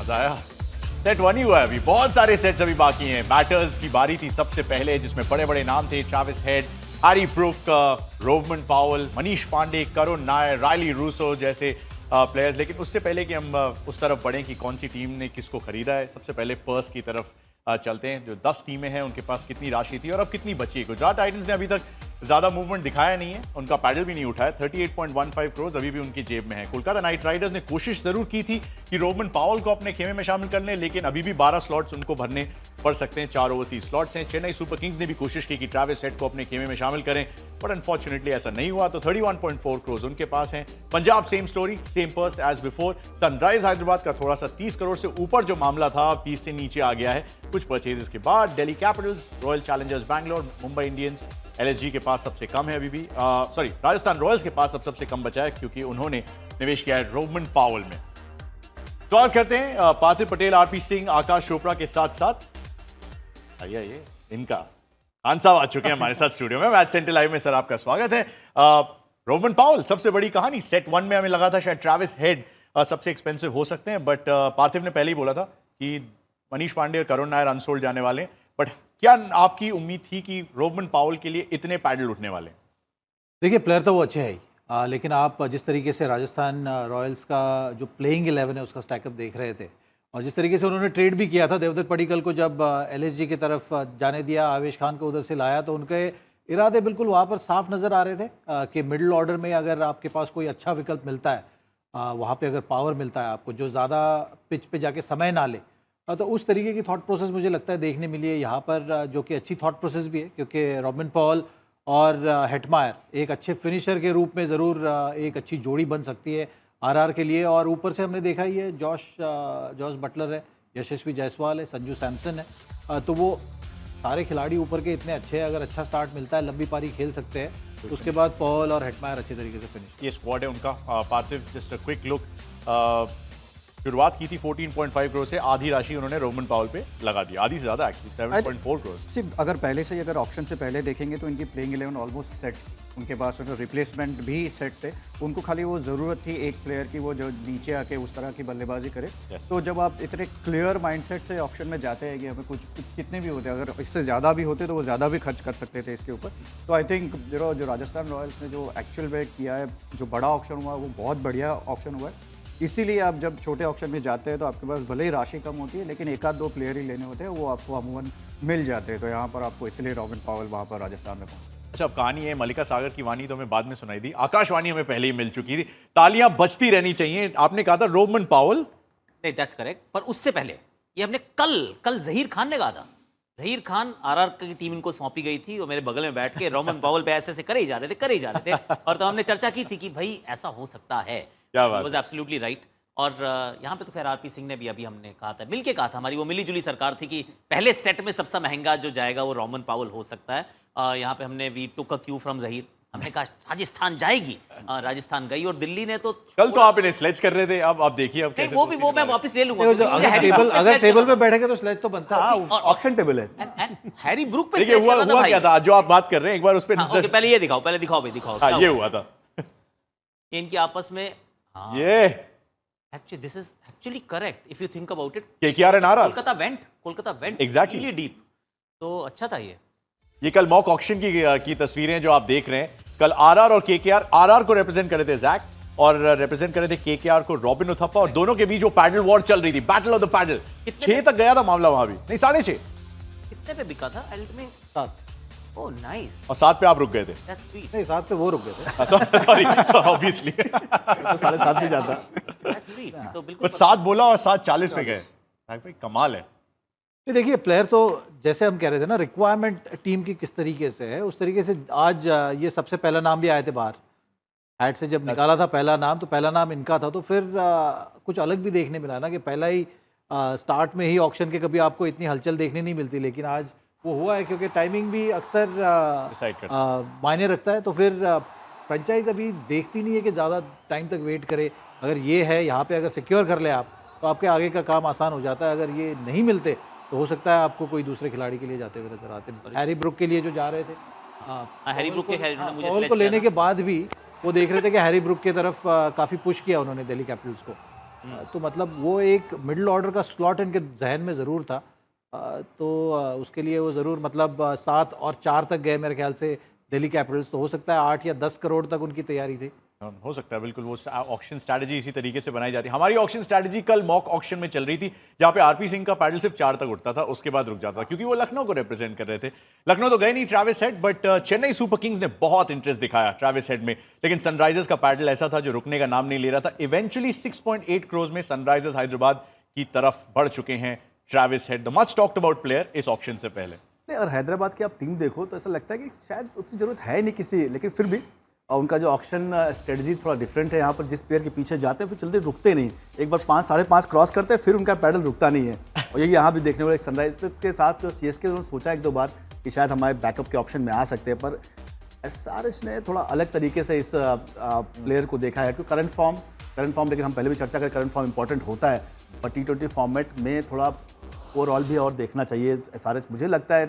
मजा आया। Set 1 ही हुआ है अभी, बहुत सारे sets अभी बाकी हैं। बैटर्स की बारी थी सबसे पहले, जिसमें बड़े बड़े नाम थे। ट्रैविस हेड, हैरी ब्रूक, रोवमन पावल, मनीष पांडे, करुण नायर, रायली रूसो जैसे प्लेयर्स। लेकिन उससे पहले कि हम उस तरफ बढ़ें कि कौन सी टीम ने किसको खरीदा है, सबसे पहले पर्स की तरफ चलते हैं। जो 10 टीमें हैं उनके पास कितनी राशि थी और अब कितनी बची है। गुजरात टाइटंस ने अभी तक ज़्यादा मूवमेंट दिखाया नहीं है, उनका पैडल भी नहीं उठाया। 38.15 करोड़ अभी भी उनकी जेब में है। कोलकाता नाइट राइडर्स ने कोशिश जरूर की थी कि रोमन पावल को अपने खेमे में शामिल कर लें, लेकिन अभी भी 12 स्लॉट्स उनको भरने पड़ सकते हैं। 4 ओवरसीज स्लॉट्स हैं। चेन्नई सुपर किंग्स ने भी कोशिश की कि ट्रैविस हेड को अपने खेमे में शामिल करें, बट अनफॉर्चुनेटली ऐसा नहीं हुआ। तो 31.4 करोड़ उनके पास हैं। Punjab same story, same purse as before. Sunrise Hyderabad का थोड़ा सा 30 करोड़ से ऊपर जो मामला था, 30 से नीचे आ गया है कुछ परचेजेस के बाद। Delhi Capitals, royal Challengers Bangalore, Mumbai Indians, LSG के पास सबसे कम है अभी भी। सॉरी, राजस्थान रॉयल्स के पास अब सबसे कम बचा है क्योंकि उन्होंने निवेश किया है रोमन पावल में। स्वागत करते हैं पार्थिव पटेल, आरपी सिंह, आकाश चोपड़ा के साथ साथ। आइए इनका खान साहब आ चुके हैं हमारे साथ स्टूडियो में। मैच सेंटर लाइव में सर आपका स्वागत है। रोमन पावल सबसे बड़ी कहानी। सेट 1 में हमें लगा था शायद ट्रैविस हेड सबसे एक्सपेंसिव हो सकते हैं, बट पार्थिव ने पहले ही बोला था कि मनीष पांडे और करुण नायर अनसोल्ड जाने वाले हैं। बट क्या आपकी उम्मीद थी कि रोमन पावल के लिए इतने पैडल उठने वाले? देखिए, प्लेयर तो वो अच्छे है ही, लेकिन आप जिस तरीके से राजस्थान रॉयल्स का जो प्लेइंग 11 है उसका स्टैकअप देख रहे थे और जिस तरीके से उन्होंने ट्रेड भी किया था देवदत्त पडिक्कल को, जब एलएसजी की तरफ जाने दिया, आवेश खान को उधर से लाया, तो उनके इरादे बिल्कुल वहाँ पर साफ नज़र आ रहे थे कि मिडिल ऑर्डर में अगर आपके पास कोई अच्छा विकल्प मिलता है, वहाँ पे अगर पावर मिलता है आपको जो ज़्यादा पिच पे जाके समय ना ले, तो उस तरीके की थॉट प्रोसेस मुझे लगता है देखने मिली है यहाँ पर, जो कि अच्छी थॉट प्रोसेस भी है क्योंकि रॉबिन पॉल और हेटमायर एक अच्छे फिनिशर के रूप में ज़रूर एक अच्छी जोड़ी बन सकती है आरआर के लिए। और ऊपर से हमने देखा ही है जॉश बटलर है, यशस्वी जायसवाल है, संजू सैमसन है, तो वो सारे खिलाड़ी ऊपर के इतने अच्छे हैं। अगर अच्छा स्टार्ट मिलता है, लंबी पारी खेल सकते हैं, तो उसके बाद पॉल और हेटमायर अच्छे तरीके से फिनिश। ये स्क्वाड है उनका। पार्थिव, जस्ट अ क्विक लुक। शुरुआत की थी 14.5 करोड़ से, आधी राशि उन्होंने रोमन पावल पे लगा दी, आधी से ज़्यादा एक्चुअली 7.4 करोड़। सिर्फ अगर पहले से ही अगर ऑप्शन से पहले देखेंगे तो इनकी प्लेइंग 11 ऑलमोस्ट सेट, उनके पास रिप्लेसमेंट भी सेट थे। उनको खाली वो ज़रूरत थी एक प्लेयर की, वो जो नीचे आके उस तरह की बल्लेबाजी करे। तो जब आप इतने क्लियर माइंडसेट से ऑप्शन में जाते हैं कि हमें कुछ कितने भी होते, अगर इससे ज़्यादा भी होते तो वो ज़्यादा भी खर्च कर सकते थे इसके ऊपर। तो आई थिंक जो राजस्थान रॉयल्स ने जो एक्चुअल में किया है, जो बड़ा ऑप्शन हुआ वो बहुत बढ़िया ऑप्शन हुआ है। इसीलिए आप जब छोटे ऑप्शन में जाते हैं तो आपके पास भले ही राशि कम होती है, लेकिन एक आध दो प्लेयर ही लेने होते हैं, वो आपको अमूमन मिल जाते हैं। तो यहाँ पर आपको इसलिए रॉबिन पावल वहाँ पर राजस्थान में पहुँचे। अच्छा, अब कहानी है मलिका सागर की वाणी तो हमें बाद में सुनाई दी, आकाशवाणी हमें पहले ही मिल चुकी थी। तालियां बजती रहनी चाहिए। आपने कहा था रोमन पावल, नहीं दैट्स करेक्ट, पर उससे पहले ये हमने कल जहीर खान ने कहा था। जहीर खान आरआर की टीम इनको सौंपी गई थी और मेरे बगल में बैठ के रोमन पावल पे ऐसे करे ही जा रहे थे और तो हमने चर्चा की थी कि भाई ऐसा हो सकता है। क्या बात, वाज एब्सोल्युटली राइट। और यहाँ पे तो खैर आरपी सिंह ने भी अभी हमने कहा था, मिलके कहा था, हमारी वो मिली जुली सरकार थी कि पहले सेट में सबसे महंगा जो जाएगा वो रोमन पावल हो सकता है। यहाँ पे हमने we took a cue from Zaheer, हमने कहा राजस्थान जाएगी, राजस्थान गई और दिल्ली ने तो कल तो आप इन्हें स्लेज कर रहे थे, अब देखिए अब कैसे। वो मैं वापस ले लूंगा। अगर टेबल पे बैठेंगे तो स्लेज तो बनता है, ऑप्शन टेबल है। हैरी ब्रूक पे देखिए हुआ क्या था जो आप बात कर रहे हैं, एक बार उस पे पहले ये दिखाओ भाई, दिखाओ। ये हुआ था इनकी आपस में। ये Actually, this is actually correct if you think about it. KKR and RR. Kolkata went Exactly. really deep. तो अच्छा था ये। ये कल मॉक ऑक्शन की तस्वीरें जो आप देख रहे हैं, कल आरआर और केकेआर, आरआर को रिप्रेजेंट कर रहे थे जैक और रिप्रेजेंट कर रहे थे केकेआर को रॉबिन उथप्पा, और दोनों के बीच जो पैडल वॉर चल रही थी, बैटल ऑफ द पैडल, 6 तक गया था मामला वहां भी, नहीं 6.5। कितने पे बिका था एल्ट में? 7। Oh nice. और 7 पे आप रुक गए थे। That's sweet. नहीं, 7 पे वो रुक गए थे। सॉरी ऑब्वियसली तो 7.5 भी जाता। That's sweet. तो बिल्कुल 7 बोला और 7:40 पे गए। भाई कमाल है। ये देखिए, प्लेयर तो जैसे हम कह रहे थे ना, रिक्वायरमेंट टीम की किस तरीके से है, उस तरीके से आज ये सबसे पहला नाम भी आए थे बाहर हैट से, जब निकाला था पहला नाम, तो पहला नाम इनका था। तो फिर कुछ अलग भी देखने मिला ना कि पहला ही स्टार्ट में ही ऑक्शन के कभी आपको इतनी हलचल देखने नहीं मिलती, लेकिन आज वो हुआ है क्योंकि टाइमिंग भी अक्सर मायने रखता है। तो फिर फ्रेंचाइज अभी देखती नहीं है कि ज़्यादा टाइम तक वेट करे। अगर ये है यहाँ पे, अगर सिक्योर कर ले आप, तो आपके आगे का काम आसान हो जाता है। अगर ये नहीं मिलते तो हो सकता है आपको कोई दूसरे खिलाड़ी के लिए जाते हुए नजर आते। हैरी ब्रुक के लिए जो जा रहे थे, हैरी ब्रुक के पॉल को लेने के बाद भी वो देख रहे थे कि हैरी ब्रुक की तरफ काफ़ी पुश किया उन्होंने दिल्ली कैपिटल्स को। तो मतलब वो एक मिडिल ऑर्डर का स्लॉट इनके जहन में ज़रूर था। तो उसके लिए वो ज़रूर मतलब 7 और 4 तक गए मेरे ख्याल से दिल्ली कैपिटल्स। तो हो सकता है 8 या 10 करोड़ तक उनकी तैयारी थी। हो सकता है बिल्कुल, वो ऑक्शन स्ट्रैटेजी इसी तरीके से बनाई जाती है। हमारी ऑक्शन स्ट्रैटेजी कल मॉक ऑक्शन में चल रही थी, जहां पे आरपी सिंह का पैडल सिर्फ 4 तक उठता था, उसके बाद रुक जाता था, क्योंकि वो लखनऊ को रिप्रेजेंट कर रहे थे। लखनऊ तो गए नहीं Travis head, but Chennai Super Kings ने बहुत इंटरेस्ट दिखाया ट्रैविस हेड में, लेकिन सनराइजर्स का पैडल ऐसा था जो रुकने का नाम नहीं ले रहा था। इवेंचुअली 6.8 करोड़ में सनराइजर्स हैदराबाद की तरफ बढ़ चुके हैं Travis head, the much talked about player इस ऑक्शन से पहले। नहीं, और हैदराबाद की आप टीम देखो तो ऐसा लगता है कि शायद उतनी जरूरत है नहीं किसी, लेकिन फिर भी और उनका जो ऑक्शन स्ट्रेटजी थोड़ा डिफरेंट है। यहाँ पर जिस प्लेयर के पीछे जाते हैं फिर जल्दी रुकते नहीं, एक बार 5 साढ़े 5 क्रॉस करते हैं फिर उनका पैडल रुकता नहीं है। और यही यहाँ भी देखने वाले सनराइजर्स के साथ जो सीएसके उन्होंने सोचा एक दो बार कि शायद हमारे बैकअप के ऑप्शन में आ सकते हैं, पर एसआरएच ने थोड़ा अलग तरीके से इस प्लेयर को देखा है। क्योंकि करंट फॉर्म लेकिन हम पहले भी चर्चा करें, करंट फॉर्म इंपॉर्टेंट होता है, पर T20 फॉर्मेट में थोड़ा ओवरऑल भी और देखना चाहिए एसआरएच। मुझे लगता है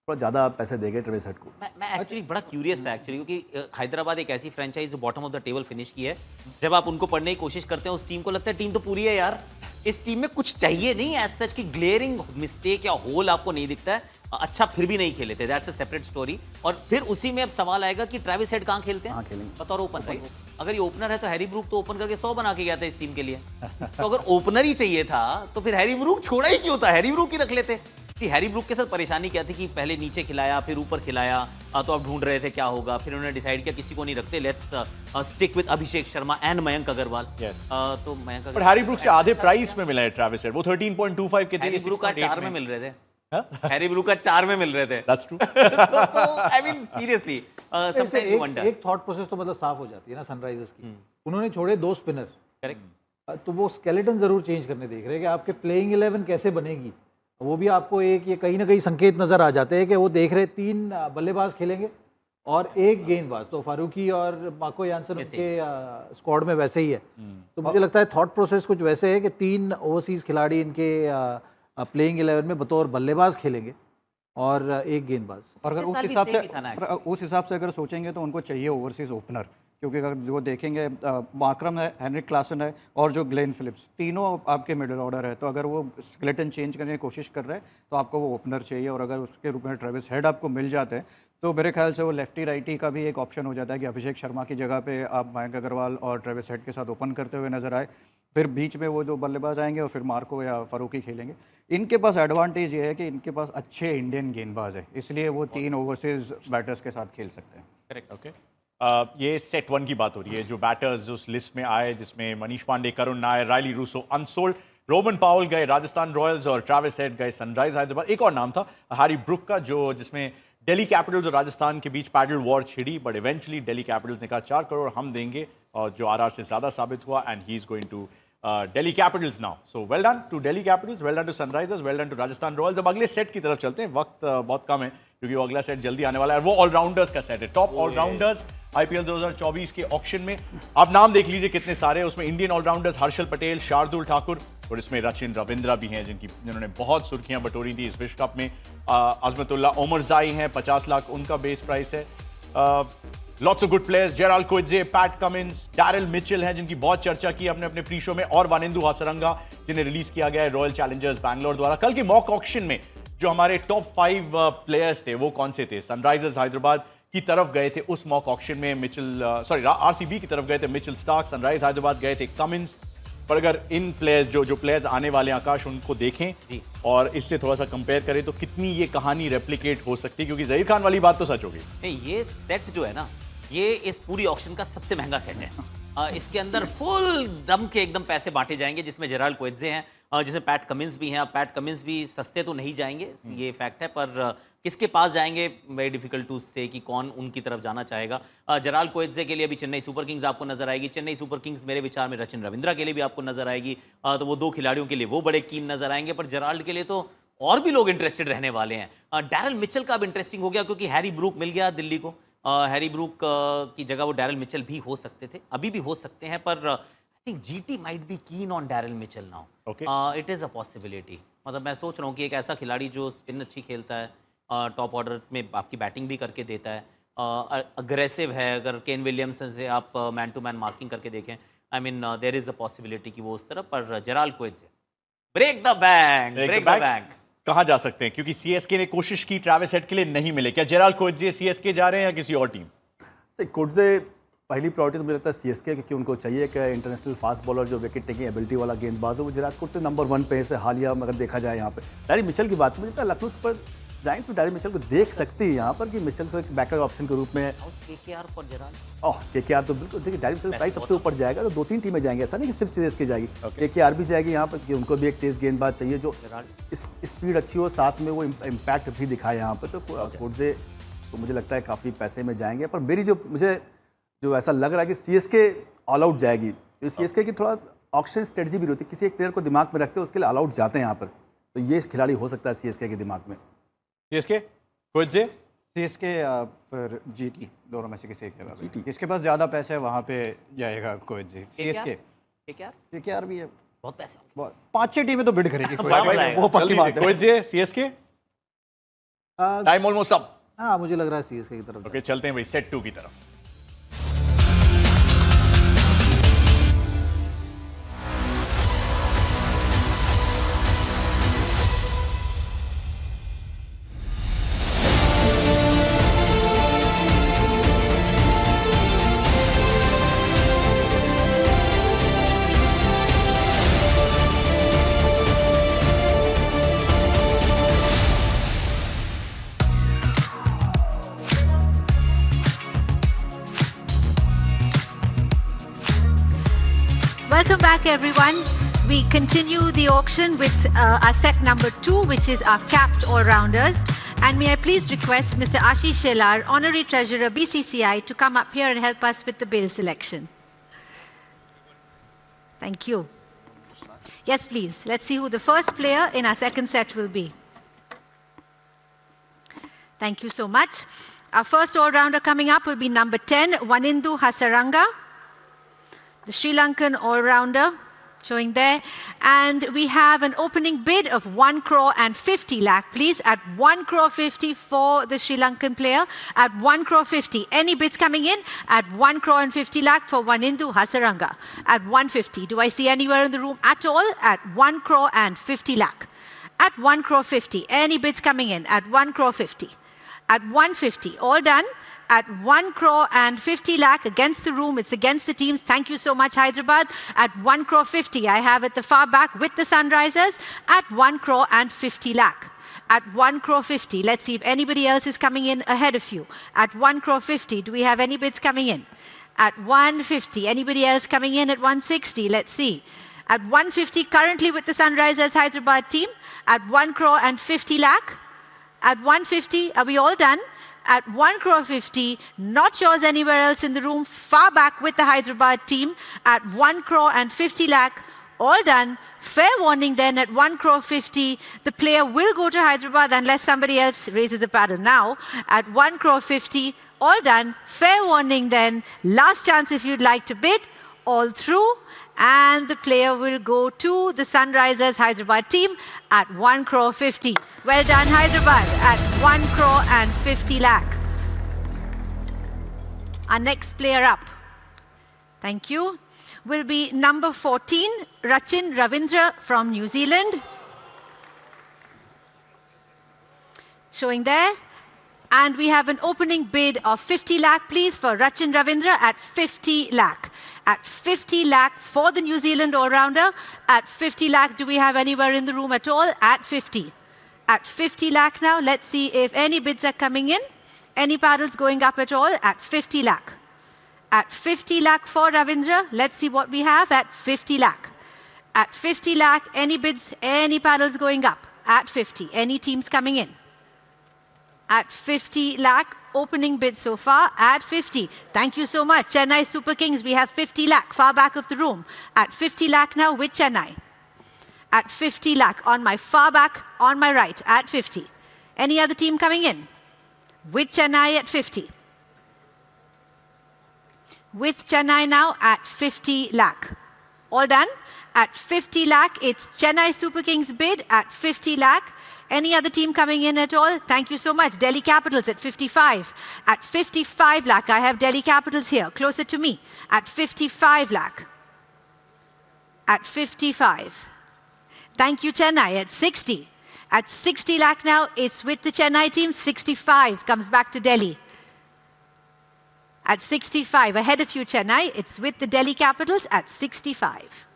थोड़ा ज़्यादा पैसे देंगे ट्रेविस हेड को। मैं एक्चुअली बड़ा क्यूरियस था एक्चुअली, क्योंकि हैदराबाद एक ऐसी फ्रेंचाइज जो bottom of the table finish की है। जब आप उनको पढ़ने की कोशिश करते हैं उस टीम को लगता है टीम तो पूरी है यार, इस टीम में कुछ चाहिए नहीं एज सच की ग्लेयरिंग मिस्टेक या होल आपको नहीं दिखता है। अच्छा फिर भी नहीं खेले थे, दैट्स अ सेपरेट स्टोरी। और फिर उसी में अब सवाल आएगा कि ट्रैविस हेड कहाँ खेलते हैं, बतौर ओपन, राइट? अगर ये ओपनर है तो हैरी ब्रूक तो ओपन करके 100 बना के गया था इस टीम के लिए। तो अगर ओपनर ही चाहिए था तो फिर हैरी ब्रूक छोड़ा ही क्यों था, हैरी ब्रूक ही रख लेते। कि हैरी ब्रूक के साथ परेशानी क्या थी कि पहले नीचे खिलाया फिर ऊपर खिलाया, तो आप ढूंढ रहे थे क्या होगा, फिर उन्होंने डिसाइड किया किसी को नहीं रखते, let's stick with Abhishek Sharma and Mayank Agarwal. तो मयंक पर हैरी ब्रूक से आधे प्राइस में मिला है ट्रैविस हेड, वो 13.25 के थे, हैरी ब्रूक का 4 में मिल रहे थे। हैरी ब्रूक का 4 में मिल रहे थे। That's true. तो I mean seriously sometimes you wonder. एक थॉट प्रोसेस तो मतलब साफ हो जाती है ना सनराइजर्स की। उन्होंने छोड़े 2 स्पिनर, करेक्ट, तो वो स्केलेटन जरूर चेंज करने देख रहे हैं कि आपके प्लेइंग 11 कैसे बनेगी। वो भी आपको एक ये कहीं ना कहीं संकेत नजर आ जाते हैं कि वो देख रहे 3 बल्लेबाज खेलेंगे और 1 गेंदबाज, तो फारूकी और माको यानसन के स्क्वाड में वैसे ही है। तो मुझे लगता है थॉट प्रोसेस कुछ वैसे है कि 3 ओवरसीज खिलाड़ी इनके प्लेइंग 11 में बतौर बल्लेबाज खेलेंगे और 1 गेंदबाज। और अगर उस हिसाब से अगर सोचेंगे तो उनको चाहिए ओवरसीज ओपनर, क्योंकि अगर वो देखेंगे मार्करम है, हेनरिक क्लासन है और जो ग्लेन फिलिप्स, तीनों आपके मिडिल ऑर्डर है। तो अगर वो स्केलेटन चेंज करने की कोशिश कर रहे हैं तो आपको वो ओपनर चाहिए। और अगर उसके रूप में ट्रेविस हेड आपको मिल जाते हैं तो मेरे ख्याल से वो लेफ्टी राइटी का भी एक ऑप्शन हो जाता है कि अभिषेक शर्मा की जगह पे आप मयंक अग्रवाल और ट्रेविस हेड के साथ ओपन करते हुए नजर आए, फिर बीच में वो जो बल्लेबाज आएंगे और फिर मार्को या फारूकी खेलेंगे। इनके पास एडवांटेज ये है कि इनके पास अच्छे इंडियन गेंदबाज है, इसलिए वो 3 ओवरसीज बैटर्स के साथ खेल सकते हैं। Correct, okay. ये सेट 1 की बात हो रही है, जो बैटर्स उस लिस्ट में आए जिसमें Manish Pandey, Karun Nair, Rilee Rossouw unsold, Rovman Powell गए राजस्थान रॉयल्स और ट्रैविस हेड गए सनराइज हैदराबाद। एक और नाम था हैरी ब्रूक का, जो जिसमें दिल्ली कैपिटल्स और राजस्थान के बीच पैडल वॉर छिड़ी, बट इवेंचुअली दिल्ली कैपिटल्स ने कहा 4 करोड़ हम देंगे, और जो आरआर से ज्यादा साबित हुआ, and he is going to Delhi Capitals now. So well done to Delhi Capitals, well done to Sunrisers, well done to Rajasthan Royals. अब अगले सेट की तरफ चलते हैं, वक्त बहुत कम है क्योंकि वो अगला सेट जल्दी आने वाला है, और वो ऑलराउंडर्स का सेट है, टॉप ऑलराउंडर्स IPL 2024 के ऑक्शन में। आप नाम देख लीजिए कितने सारे, उसमें इंडियन ऑलराउंडर्स हर्षल पटेल, शार्दुल ठाकुर, और इसमें रचिन रविंद्रा भी हैं जिन्होंने बहुत सुर्खियां बटोरी थी इस विश्व कप में। अजमतुल्ला ओमरजाई हैं, 50 लाख उनका बेस प्राइस है। Lots of good players, Gerald Coetzee, Pat Cummins, Daryl Mitchell हैं जिनकी बहुत चर्चा की अपने अपने प्री शो में, और वानिंदु हासरंगा जिन्हें रिलीज किया गया है रॉयल चैलेंजर्स बैंगलोर द्वारा। कल के मॉक ऑक्शन में जो हमारे टॉप 5 प्लेयर्स थे वो कौन से थे? सनराइजर्स हैदराबाद की तरफ गए थे उस मॉक ऑक्शन में आरसीबी की तरफ गए थे मिचेल स्टार्क, सनराइज हैदराबाद गए थे कमिंस। पर अगर इन प्लेयर्स जो प्लेयर्स आने वाले हैं आकाश, उनको देखें जी और इससे थोड़ा सा कंपेयर करें तो कितनी ये कहानी रेप्लिकेट हो सकती है, क्योंकि जहीर खान वाली बात तो सच होगी। नहीं, ये सेट जो है ना, ये इस पूरी ऑक्शन का सबसे महंगा सेट है। इसके अंदर फुल दम के एकदम पैसे बांटे जाएंगे, जिसमें जेराल्ड कोएत्जे हैं, जिसमें पैट कमिंस भी हैं। अब पैट कमिंस भी सस्ते तो नहीं जाएंगे, ये फैक्ट है, पर किसके पास जाएंगे वेरी डिफिकल्ट टू से कि कौन उनकी तरफ जाना चाहेगा। जेराल्ड कोएत्जे के लिए अभी चेन्नई सुपर किंग्स आपको नजर आएगी। चेन्नई सुपर किंग्स मेरे विचार में रचिन रविंद्रा के लिए भी आपको नजर आएगी। तो वो 2 खिलाड़ियों के लिए वो बड़े कीन नजर आएंगे, पर जेराल्ड के लिए तो और भी लोग इंटरेस्टेड रहने वाले हैं। डैरिल मिचेल का अब इंटरेस्टिंग हो गया क्योंकि हैरी ब्रूक मिल गया दिल्ली को। हैरी ब्रूक की जगह वो डैरिल मिचेल भी हो सकते थे, अभी भी हो सकते हैं, पर I think GT might be keen on Daryl Mitchell now. It is a possibility. मतलब मैं सोच रहा हूँ कि एक ऐसा खिलाड़ी जो स्पिन अच्छी खेलता है, टॉप ऑर्डर में आपकी बैटिंग भी करके देता है, अग्रेसिव है, अगर केन विलियमसन से आप मैन टू मैन मार्किंग करके देखें, I mean there is a possibility कि वो उस तरफ। पर Gerald Coetzee break the bank कहाँ जा सकते हैं, क्योंकि सीएसके ने कोशिश की ट्रैविस हेड के लिए नहीं मिले। क्या जेराल्ड कोएत्जे सीएसके जा रहे हैं या किसी और टीम? कोएत्जे पहली प्रायोरिटी तो मुझे लगता है सीएसके, क्योंकि उनको चाहिए कि इंटरनेशनल फास्ट बॉलर जो विकेट टेकिंग एबिलिटी वाला गेंदबाज हो, वो राजकोट से नंबर 1 पे से हालिया अगर देखा जाए यहाँ पे डैरी मिचेल की बात, मुझे लगता है लखनऊ पर जायंट्स में डैरी मिचेल को देख सकती है यहाँ पर, कि मिचेल को एक बैकअप ऑप्शन के रूप में। केकेआर फॉर जेराल्ड, केकेआर तो बिल्कुल, देखिए डैरी मिचेल प्राइस सबसे ऊपर जाएगा तो 2-3 टीमें जाएंगे, ऐसा नहीं कि सिर्फ सीएसके जाएगी, केकेआर भी जाएगी यहाँ पर, कि उनको भी एक तेज गेंदबाज चाहिए जो स्पीड अच्छी हो, साथ में वो इम्पैक्ट भी दिखाए यहाँ पर। तो कोटजे तो मुझे लगता है काफ़ी पैसे में जाएंगे, पर मेरी मुझे जो ऐसा लग रहा है कि सीएसके ऑल आउट जाएगी, तो सीएसके की थोड़ा ऑक्शन स्ट्रेटजी भी होती है, किसी एक प्लेयर को दिमाग में रखते हैं उसके लिए ऑल आउट जाते हैं यहाँ पर, तो ये खिलाड़ी हो सकता है सीएसके के दिमाग में। सीएसके कोच सीएसके फिर जीटी, दोनों में से किसी एक जगह पे जिसके पास ज़्यादा पैसे है वहाँ पे जाएगा कोच जी। सीएसके केकेआर भी है, बहुत पैसे, बहुत 5-6 टीमें तो बिड करेगी वो पक्की बात है। Coach CSK time almost up. हाँ, मुझे लग रहा है सीएसके की तरफ। ओके, चलते हैं भाई सेट 2 की तरफ। Welcome back, everyone. We continue the auction with our set number 2, which is our capped all-rounders. And may I please request Mr. Ashish Shelar, Honorary Treasurer, BCCI, to come up here and help us with the bill selection. Thank you. Yes, please. Let's see who the first player in our second set will be. Thank you so much. Our first all-rounder coming up will be number 10, Wanindu Hasaranga, the Sri Lankan all-rounder, showing there. And we have an opening bid of 1 crore and 50 lakh, please, at 1 crore 50 for the Sri Lankan player, at 1 crore 50. Any bids coming in? At 1 crore and 50 lakh for Wanindu Hasaranga, at 150. Do I see anywhere in the room at all? At 1 crore and 50 lakh. At 1 crore 50. Any bids coming in? At 1 crore 50. At 150. All done. At 1 crore and 50 lakh against the room. It's against the teams. Thank you so much, Hyderabad. At 1 crore 50, I have at the far back with the Sunrisers at 1 crore and 50 lakh. At 1 crore 50, let's see if anybody else is coming in ahead of you. At 1 crore 50, do we have any bids coming in? At 150, anybody else coming in at 160? Let's see. At 150, currently with the Sunrisers Hyderabad team. At 1 crore and 50 lakh. At 150, are we all done? At 1 crore 50, not yours anywhere else in the room, far back with the Hyderabad team, at 1 crore and 50 lakh, all done. Fair warning then, at 1 crore 50, the player will go to Hyderabad unless somebody else raises the paddle now. At 1 crore 50, all done. Fair warning then, last chance if you'd like to bid, all through. And the player will go to the Sunrisers Hyderabad team at 1 crore 50. Well done, Hyderabad, at 1 crore and 50 lakh. Our next player up, thank you, will be number 14, Rachin Ravindra from New Zealand. Showing there. And we have an opening bid of 50 lakh, please, for Rachin Ravindra at 50 lakh. At 50 lakh for the New Zealand all-rounder. At 50 lakh, do we have anywhere in the room at all? At 50. At 50 lakh now, let's see if any bids are coming in. Any paddles going up at all? At 50 lakh. At 50 lakh for Ravindra, let's see what we have at 50 lakh. At 50 lakh, any bids, any paddles going up? At 50. Any teams coming in? At 50 lakh, opening bid so far at 50. Thank you so much. Chennai Super Kings, we have 50 lakh, far back of the room. At 50 lakh now with Chennai. At 50 lakh, on my far back, on my right, at 50. Any other team coming in? With Chennai at 50. With Chennai now at 50 lakh. All done? At 50 lakh, it's Chennai Super Kings bid at 50 lakh. Any other team coming in at all? Thank you so much. Delhi Capitals at 55. At 55 lakh, I have Delhi Capitals here, closer to me. At 55 lakh. At 55. Thank you, Chennai, at 60. At 60 lakh now, it's with the Chennai team. 65 comes back to Delhi. at 65. Ahead of you, Chennai. It's with the Delhi Capitals at 65.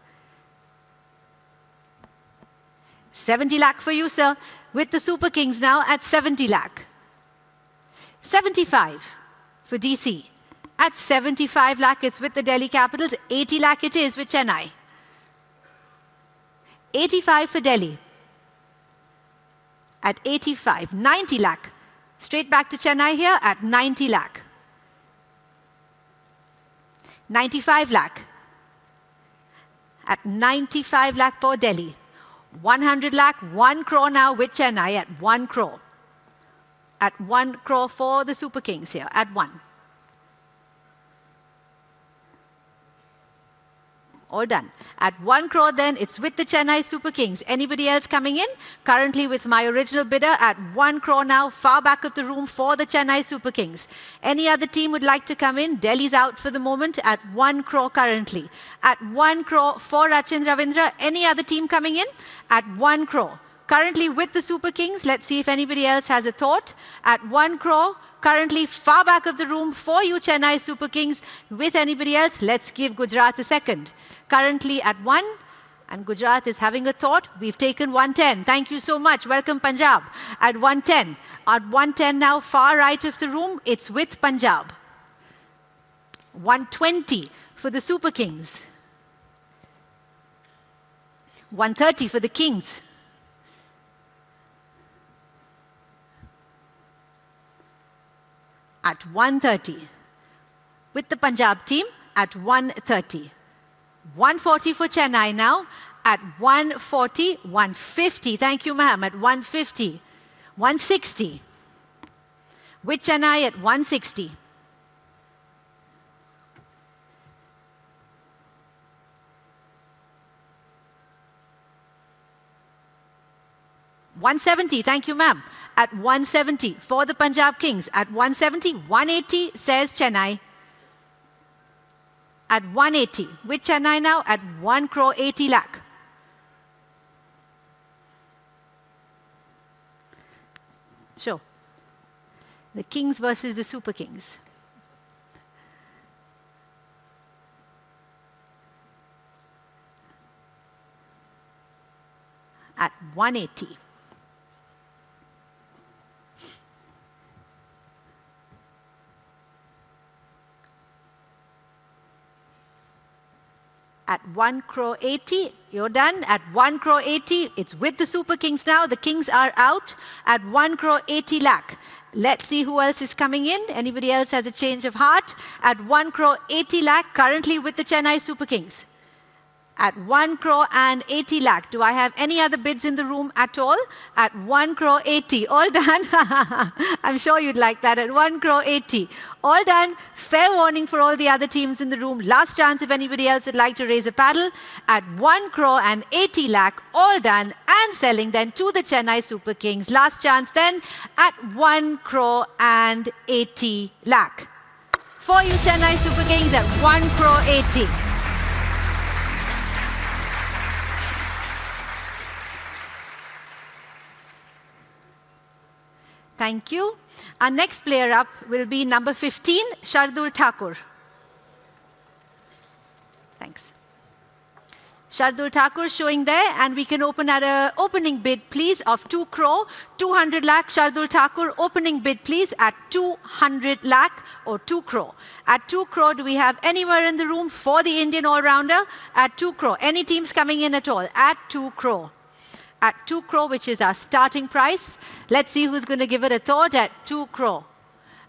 70 lakh for you, sir. With the Super Kings now at 70 lakh. 75 for DC. At 75 lakh, it's with the Delhi Capitals. 80 lakh it is with Chennai. 85 for Delhi. At 85. 90 lakh. Straight back to Chennai here at 90 lakh. 95 lakh. At 95 lakh for Delhi. 100 lakh, 1 crore now with Chennai at 1 crore. At 1 crore for the Super Kings here, at 1. All done. At 1 crore then, it's with the Chennai Super Kings. Anybody else coming in? Currently with my original bidder at 1 crore now, far back of the room for the Chennai Super Kings. Any other team would like to come in? Delhi's out for the moment at 1 crore currently. At 1 crore for Rachin Ravindra. Any other team coming in? At 1 crore. Currently with the Super Kings. Let's see if anybody else has a thought. At 1 crore. Currently far back of the room for you, Chennai Super Kings. With anybody else, let's give Gujarat a second. Currently at 1, and Gujarat is having a thought. We've taken 110. Thank you so much. Welcome, Punjab. At 110. At 110 now, far right of the room, it's with Punjab. 120 for the Super Kings. 130 for the Kings. At 130. With the Punjab team at 130. 140 for Chennai now. At 140, 150. Thank you, ma'am. At 150. 160. With Chennai at 160. 170. Thank you, ma'am. At 170 for the Punjab Kings. At 170, 180 says Chennai. At 180 with Chennai now at 1 crore 80 lakh. Sure. The Kings versus the Super Kings. At 180. At 1 crore 80, you're done. At 1 crore 80, it's with the Super Kings now. The Kings are out at 1 crore 80 lakh. Let's see who else is coming in. Anybody else has a change of heart? At 1 crore 80 lakh, currently with the Chennai Super Kings. At 1 crore and 80 lakh. Do I have any other bids in the room at all? At 1 crore 80. All done. I'm sure you'd like that. At 1 crore 80. All done. Fair warning for all the other teams in the room. Last chance if anybody else would like to raise a paddle. At 1 crore and 80 lakh. All done. And selling then to the Chennai Super Kings. Last chance then at 1 crore and 80 lakh. For you Chennai Super Kings at 1 crore 80. Thank you. Our next player up will be number 15, Shardul Thakur. Thanks. Shardul Thakur showing there, and we can open at an opening bid, please, of 2 crore, 200 lakh. Shardul Thakur, opening bid, please, at 200 lakh or 2 crore. At 2 crore, do we have anywhere in the room for the Indian all-rounder? At 2 crore. Any teams coming in at all? At 2 crore. At 2 crore, which is our starting price. Let's see who's going to give it a thought at 2 crore.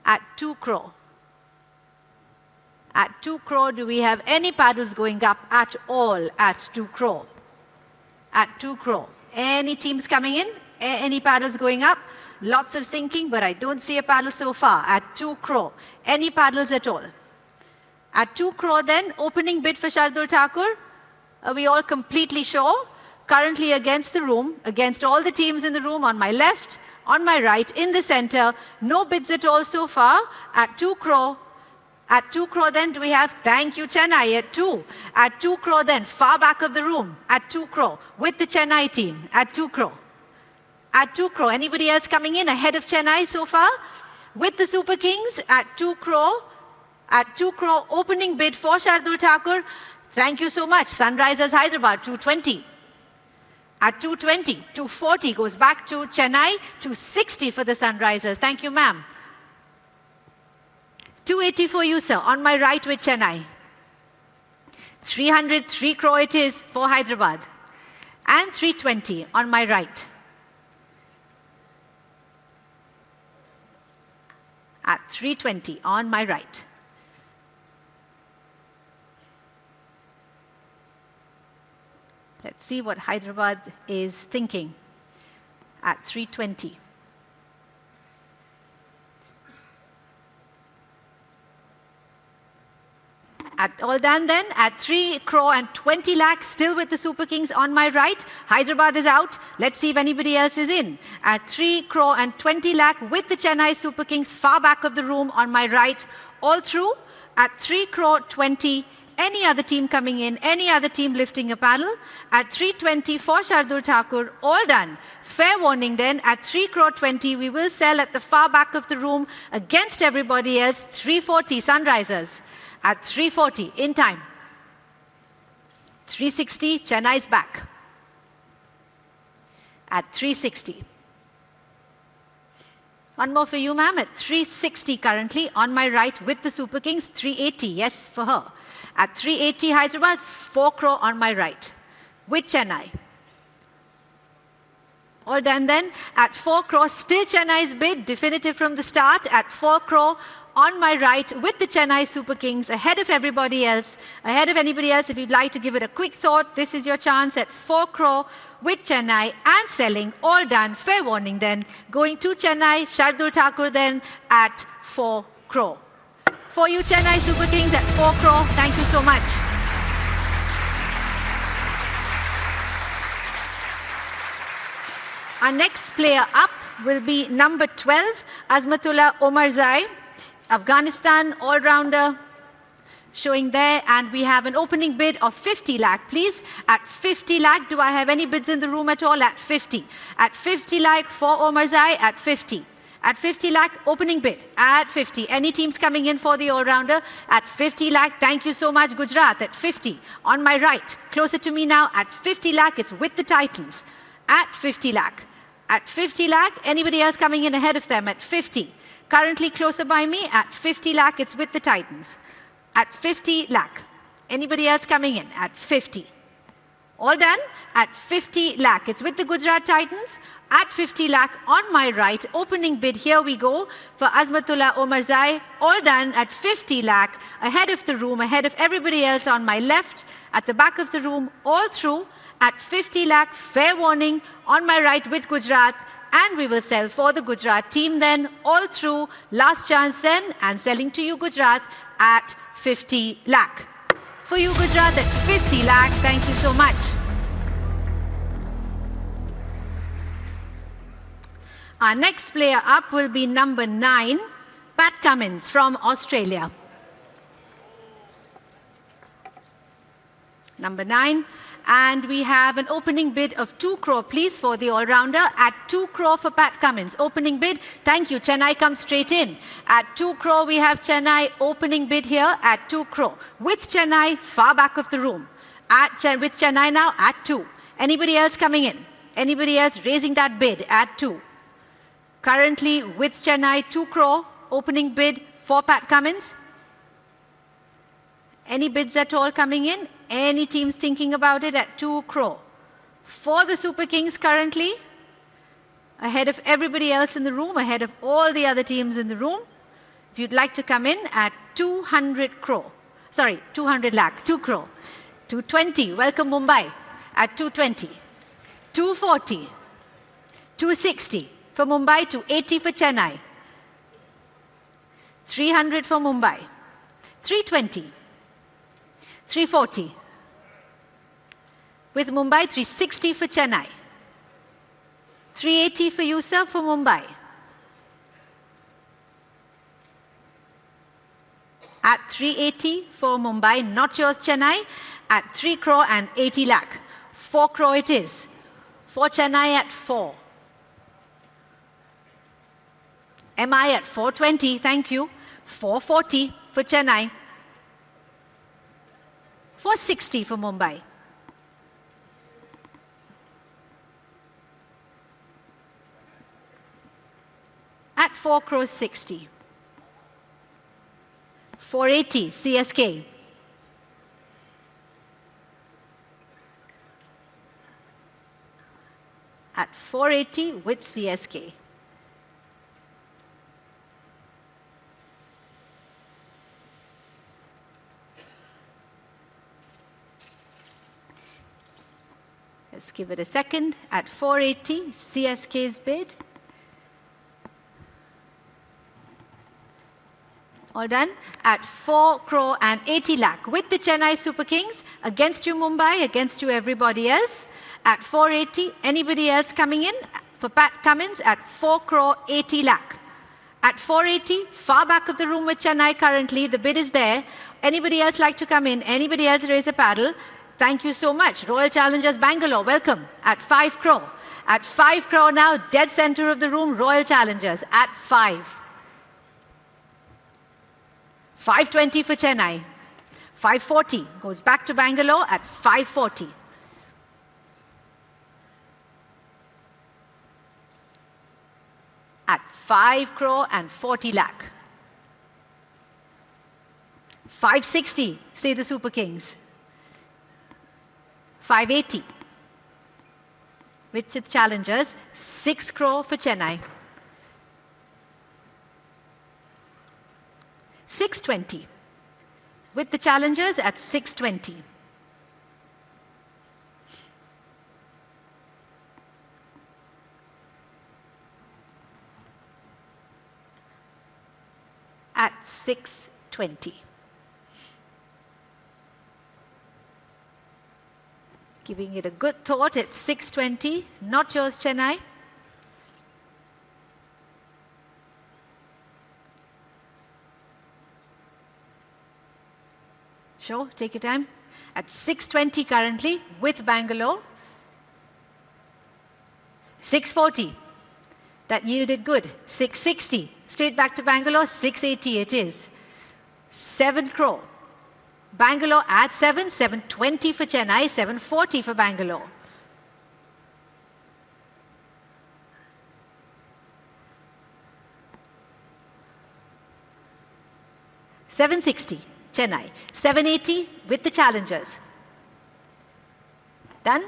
At 2 crore. At 2 crore, do we have any paddles going up at all at 2 crore? At 2 crore. Any teams coming in? Any paddles going up? Lots of thinking, but I don't see a paddle so far. At 2 crore. Any paddles at all? At 2 crore then, opening bid for Shardul Thakur. Are we all completely sure? Currently against the room, against all the teams in the room, on my left, on my right, in the center. No bids at all so far. At 2 crore. At 2 crore then, do we have, thank you, Chennai, at 2. At 2 crore then, far back of the room, at 2 crore, with the Chennai team, at 2 crore. At 2 crore, anybody else coming in ahead of Chennai so far? With the Super Kings, at 2 crore. at 2 crore. Opening bid for Shardul Thakur. Thank you so much. Sunrisers Hyderabad, 220. At 220, 240 goes back to Chennai, 260 for the Sunrisers. Thank you, ma'am. 280 for you, sir, on my right with Chennai. 303 crore it is for Hyderabad. And 320 on my right. At 320 on my right. Let's see what Hyderabad is thinking at 320. All done then, at 3 crore and 20 lakhs, still with the Super Kings on my right. Hyderabad is out. Let's see if anybody else is in. At 3 crore and 20 lakh with the Chennai Super Kings, far back of the room on my right. All through at 3 crore 20. Any other team coming in, any other team lifting a paddle. At 320 for Shardul Thakur, all done. Fair warning then, at 3 crore 20, we will sell at the far back of the room against everybody else. 340 Sunrisers. At 340, in time. 360, Chennai's back. At 360. One more for you, ma'am, at 360 currently, on my right with the Super Kings, 380, yes, for her. At 380 Hyderabad, 4 crore on my right, with Chennai. All done then, at 4 crore, still Chennai's bid, definitive from the start, at 4 crore, on my right with the Chennai Super Kings, ahead of everybody else, ahead of anybody else. If you'd like to give it a quick thought, this is your chance at 4 crore with Chennai and selling, all done. Fair warning then, going to Chennai, Shardul Thakur then at 4 crore. For you Chennai Super Kings at 4 crore, thank you so much. Our next player up will be number 12, Azmatullah Omarzai. Afghanistan all-rounder showing there, and we have an opening bid of 50 lakh, please. At 50 lakh, do I have any bids in the room at all? At 50. At 50 lakh for Omarzai, at 50. At 50 lakh, opening bid, at 50. Any teams coming in for the all-rounder? At 50 lakh, thank you so much, Gujarat, at 50. On my right, closer to me now, at 50 lakh, it's with the Titans. At 50 lakh. At 50 lakh, anybody else coming in ahead of them? At 50. Currently closer by me, at 50 lakh, it's with the Titans. At 50 lakh. Anybody else coming in? At 50. All done? At 50 lakh. It's with the Gujarat Titans. At 50 lakh on my right. Opening bid, here we go for Azmatullah Omarzai. All done at 50 lakh. Ahead of the room, ahead of everybody else on my left. At the back of the room, all through. At 50 lakh, fair warning. On my right with Gujarat. And we will sell for the Gujarat team then, all through, last chance then, and selling to you Gujarat at 50 lakh. For you Gujarat at 50 lakh, thank you so much. Our next player up will be number 9, Pat Cummins from Australia. Number 9. And we have an opening bid of 2 crore, please, for the all-rounder. At 2 crore for Pat Cummins. Opening bid, thank you. Chennai comes straight in. At 2 crore, we have Chennai opening bid here at 2 crore. With Chennai, far back of the room. With Chennai now, at 2. Anybody else coming in? Anybody else raising that bid at 2? Currently, with Chennai, 2 crore, opening bid for Pat Cummins. Any bids at all coming in? Any teams thinking about it at 2 crore? For the Super Kings currently, ahead of everybody else in the room, ahead of all the other teams in the room. If you'd like to come in at 200 crore. Sorry, 200 lakh, 2 crore. 220, welcome Mumbai at 220. 240. 260 for Mumbai, 280 for Chennai. 300 for Mumbai. 320. 340. With Mumbai, 360 for Chennai. 380 for you, sir, for Mumbai. At 380 for Mumbai, not yours, Chennai. At 3 crore and 80 lakh. 4 crore it is. For Chennai at 4. MI at 420, thank you. 440. for Chennai. 460 for Mumbai. At 4 crores 60. 480 CSK. At 480 with CSK. Let's give it a second. At 480, CSK's bid. All done. At 4 crore and 80 lakh with the Chennai Super Kings. Against you Mumbai, against you everybody else. At 480, anybody else coming in? For Pat Cummins at 4 crore 80 lakh. At 480, far back of the room with Chennai currently, the bid is there. Anybody else like to come in? Anybody else raise a paddle? Thank you so much. Royal Challengers Bangalore, welcome. At 5 crore. At 5 crore now, dead center of the room, Royal Challengers at 5. 520 for Chennai. 540 goes back to Bangalore at 540. At 5 crore and 40 lakh. 560, say the Super Kings. 580. With the Challengers, 6 crore for Chennai. 620. With the Challengers at 620. At 620. Giving it a good thought at 620. Not yours, Chennai. Sure, take your time. At 620 currently with Bangalore. 640. That yielded good. 660. Straight back to Bangalore. 680 it is. 7 crore. Bangalore at 7. 720 for Chennai. 740 for Bangalore. $760. Chennai. 780 with the Challengers. Done?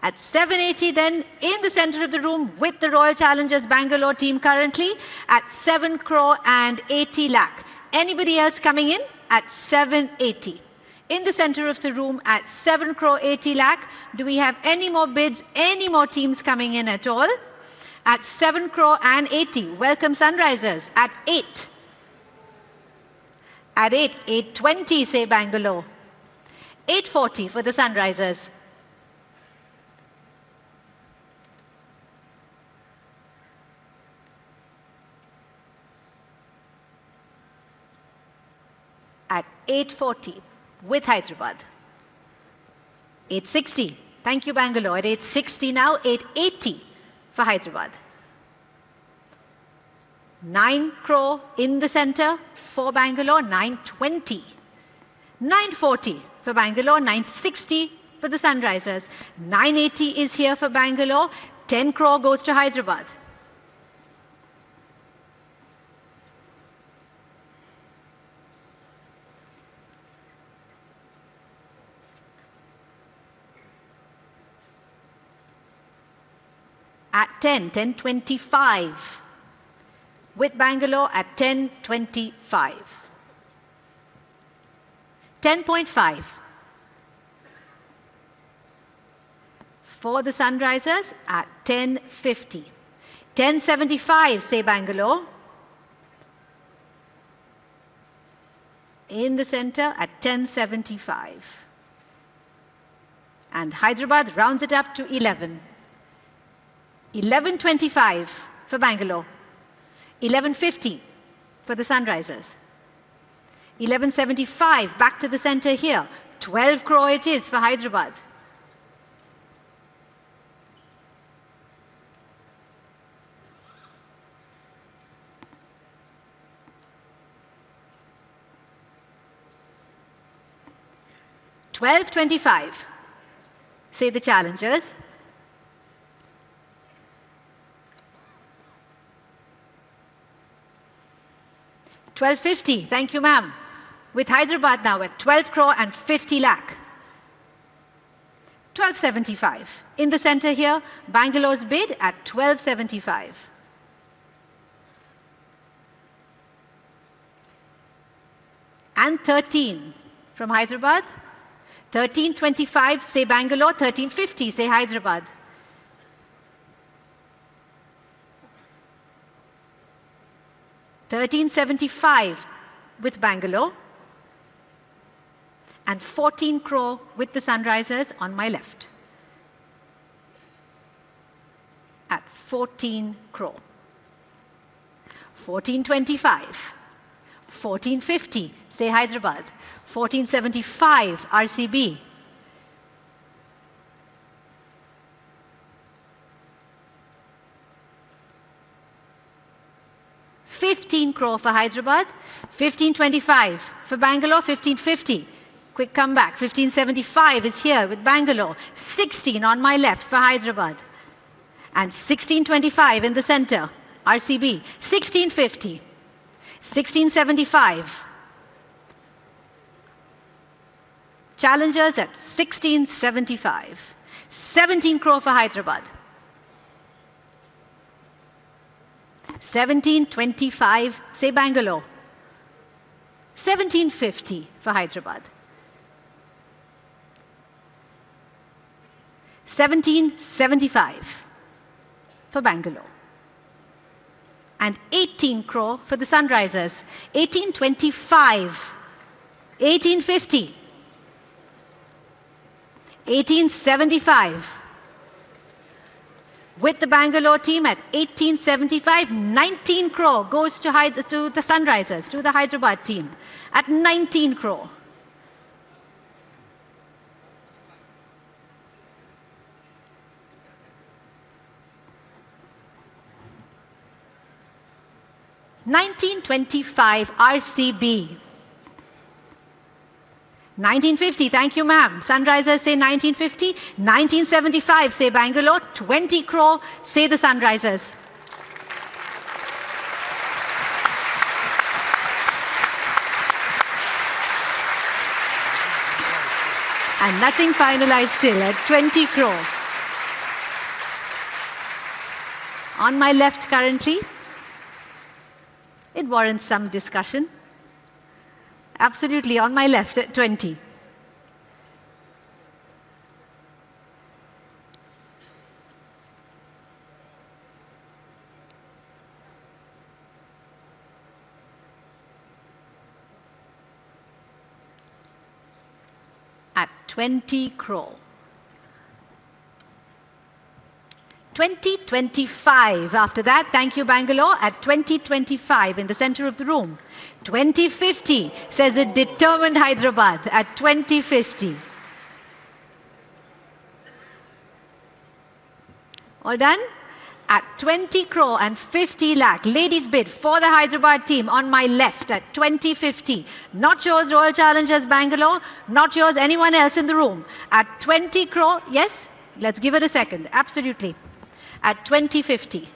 At 780 then, in the center of the room with the Royal Challengers Bangalore team currently at 7 crore and 80 lakh. Anybody else coming in? At 780. In the center of the room at 7 crore 80 lakh. Do we have any more bids, any more teams coming in at all? At 7 crore and 80. Welcome Sunrisers at 8. At 8, 820 say Bangalore. 840 for the Sunrisers. At 840 with Hyderabad. 860. Thank you, Bangalore. At 860 now, 880 for Hyderabad. 9 crore in the center for Bangalore, 920. 940 for Bangalore, 960 for the Sunrisers. 980 is here for Bangalore, 10 crore goes to Hyderabad. At 10, 1025. With Bangalore at 1025. 10.5. For the Sunrisers at 1050. 1075 say Bangalore. In the center at 1075. And Hyderabad rounds it up to 11. 1125 for Bangalore. 1150 for the Sunrisers. 1175 back to the center here. 12 crore it is for Hyderabad. 12.25, say the challengers. $12.50, thank you, ma'am. With Hyderabad now at 12 crore and 50 lakh. $12.75. In the center here, Bangalore's bid at $12.75. And 13 from Hyderabad. 13.25, say Bangalore. 13.50, say Hyderabad. $13.75 with Bangalore. And 14 crore with the Sunrisers on my left. At 14 crore. 14.25. 14.50, say Hyderabad. 14.75, RCB. $15 crore for Hyderabad. 15.25 for Bangalore. 15.50. Quick comeback. 15.75 is here with Bangalore. 16 on my left for Hyderabad. And 16.25 in the center, RCB. 16.50. 16.75. Challengers at 16.75. 17 crore for Hyderabad. 17.25, say Bangalore. 17.50 for Hyderabad. 17.75 for Bangalore. And 18 crore for the Sunrisers. 18.25. 18.50. 18.75. With the Bangalore team at 18.75, 19 crore goes to the Sunrisers, to the Hyderabad team at 19 crore. $19.25 RCB. 19.50, thank you, ma'am. Sunrisers say 19.50. 19.75, say Bangalore. 20 crore, say the Sunrisers. And nothing finalized still at 20 crore. On my left currently, it warrants some discussion. Absolutely, on my left at 20. At 20 crore. 20.25 after that, thank you Bangalore, at 20.25 in the center of the room. 20.50 says a determined Hyderabad at 20.50. All done? At 20 crore and 50 lakh, ladies bid for the Hyderabad team on my left at 20.50. Not yours, Royal Challengers Bangalore, not yours, anyone else in the room. At 20 crore, yes? Let's give it a second, absolutely. At 20.50.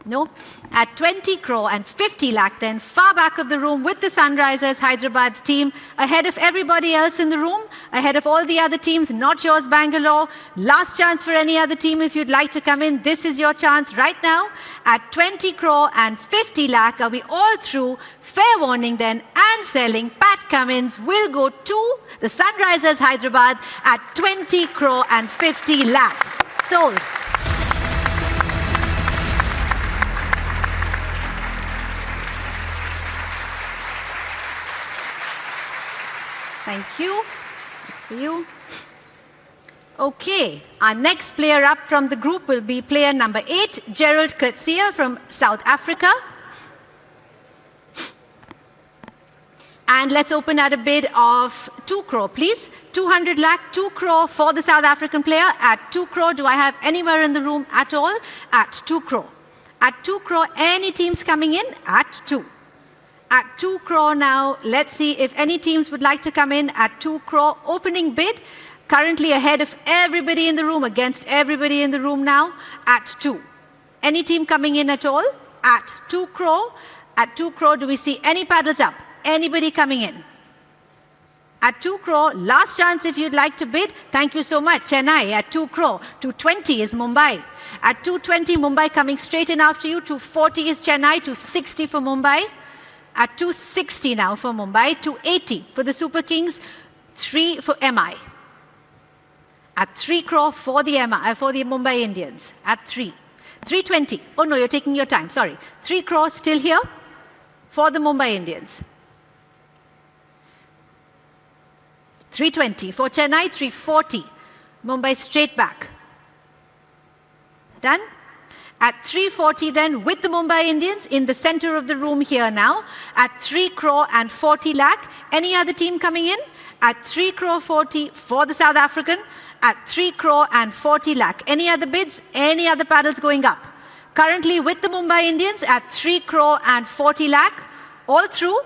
No, at 20 crore and 50 lakh then, far back of the room with the Sunrisers Hyderabad team, ahead of everybody else in the room, ahead of all the other teams, not yours Bangalore. Last chance for any other team if you'd like to come in. This is your chance right now. At 20 crore and 50 lakh, are we all through? Fair warning then, and selling. Pat Cummins will go to the Sunrisers Hyderabad at 20 crore and 50 lakh. Sold. Thank you. It's for you. Okay, our next player up from the group will be player number 8, Gerald Coetzee from South Africa. And let's open at a bid of 2 crore, please. 200 lakh, 2 crore for the South African player at 2 crore. Do I have anywhere in the room at all? At 2 crore. At 2 crore, any teams coming in? At 2. At 2 crore now, let's see if any teams would like to come in at 2 crore. Opening bid, currently ahead of everybody in the room, against everybody in the room now, at 2. Any team coming in at all? At 2 crore. At 2 crore, do we see any paddles up? Anybody coming in? At 2 crore, last chance if you'd like to bid. Thank you so much. Chennai at 2 crore. 220 is Mumbai. At 220, Mumbai coming straight in after you. 240 is Chennai. 260 for Mumbai. At 260 now for Mumbai. 280 for the Super Kings. 3 for MI. At 3 crore for the Mumbai Indians. At 3. 320. Oh no, you're taking your time. Sorry. 3 crore still here for the Mumbai Indians. 320 for Chennai. 340. Mumbai straight back. Done? At 340 then with the Mumbai Indians in the center of the room here now. At 3 crore and 40 lakh. Any other team coming in? At 3 crore 40 for the South African. At 3 crore and 40 lakh. Any other bids? Any other paddles going up? Currently with the Mumbai Indians at 3 crore and 40 lakh. All through.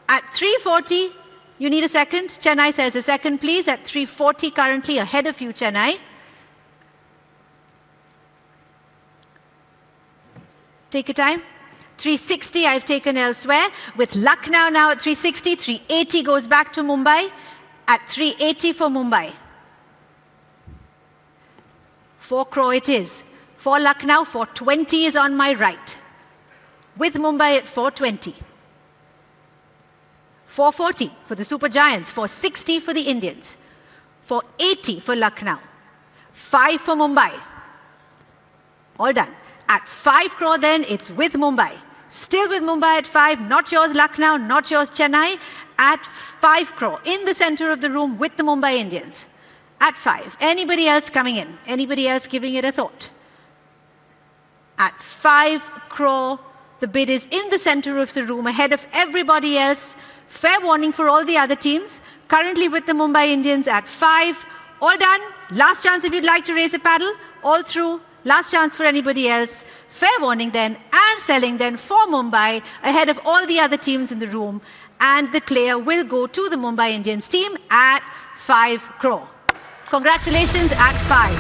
At 340, you need a second. Chennai says a second, please. At 340 currently ahead of you, Chennai. Take your time. 360 I've taken elsewhere. With Lucknow now at 360, 380 goes back to Mumbai. At 380 for Mumbai. 4 crore it is. For Lucknow, 420 is on my right. With Mumbai at 420. 440 for the Super Giants. 460 for the Indians. 480 for Lucknow. 5 for Mumbai. All done. At 5 crore then, it's with Mumbai. Still with Mumbai at 5, not yours Lucknow, not yours Chennai. At 5 crore, in the center of the room with the Mumbai Indians. At 5. Anybody else coming in? Anybody else giving it a thought? At 5 crore, the bid is in the center of the room, ahead of everybody else. Fair warning for all the other teams. Currently with the Mumbai Indians at 5. All done. Last chance if you'd like to raise a paddle. All through. Last chance for anybody else. Fair warning then, and selling then for Mumbai, ahead of all the other teams in the room. And the clear will go to the Mumbai Indians team at 5 crore. Congratulations at 5.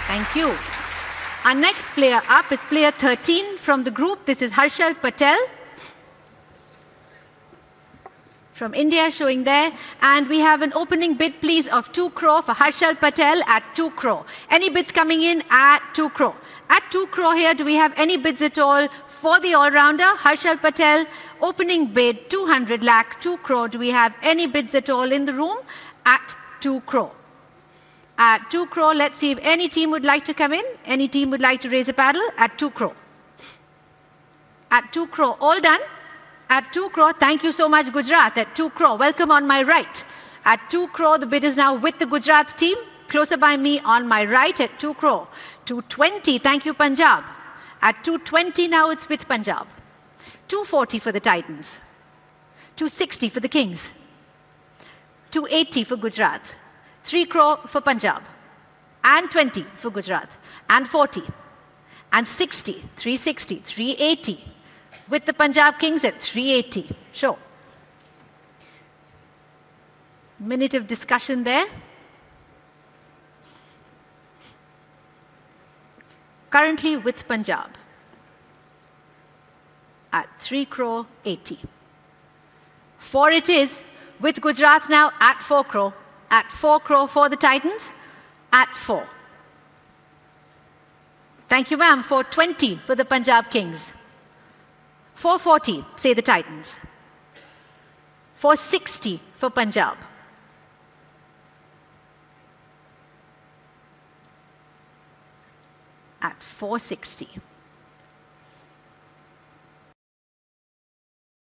Thank you. Our next player up is player 13 from the group. This is Harshal Patel from India showing there. And we have an opening bid, please, of 2 crore for Harshal Patel at 2 crore. Any bids coming in at 2 crore? At 2 crore here, do we have any bids at all for the all-rounder? Harshal Patel, opening bid, 200 lakh, 2 crore. Do we have any bids at all in the room? At 2 crore. At 2 crore, let's see if any team would like to come in. Any team would like to raise a paddle at 2 crore. At 2 crore, all done. At 2 crore, thank you so much, Gujarat. At 2 crore, welcome on my right. At 2 crore, the bid is now with the Gujarat team. Closer by me on my right at 2 crore. 220, thank you, Punjab. At 220 now, it's with Punjab. 240 for the Titans. 260 for the Kings. 280 for Gujarat. 3 crore for Punjab. And 20 for Gujarat. And 40. And 60. 360. 380. With the Punjab Kings at 380. Sure. Minute of discussion there. Currently with Punjab at 3 crore 80. 4 it is with Gujarat now at 4 crore. At 4 crore for the Titans at 4. Thank you, ma'am. 420 for the Punjab Kings. 440, say the Titans. 460 for Punjab. At 460.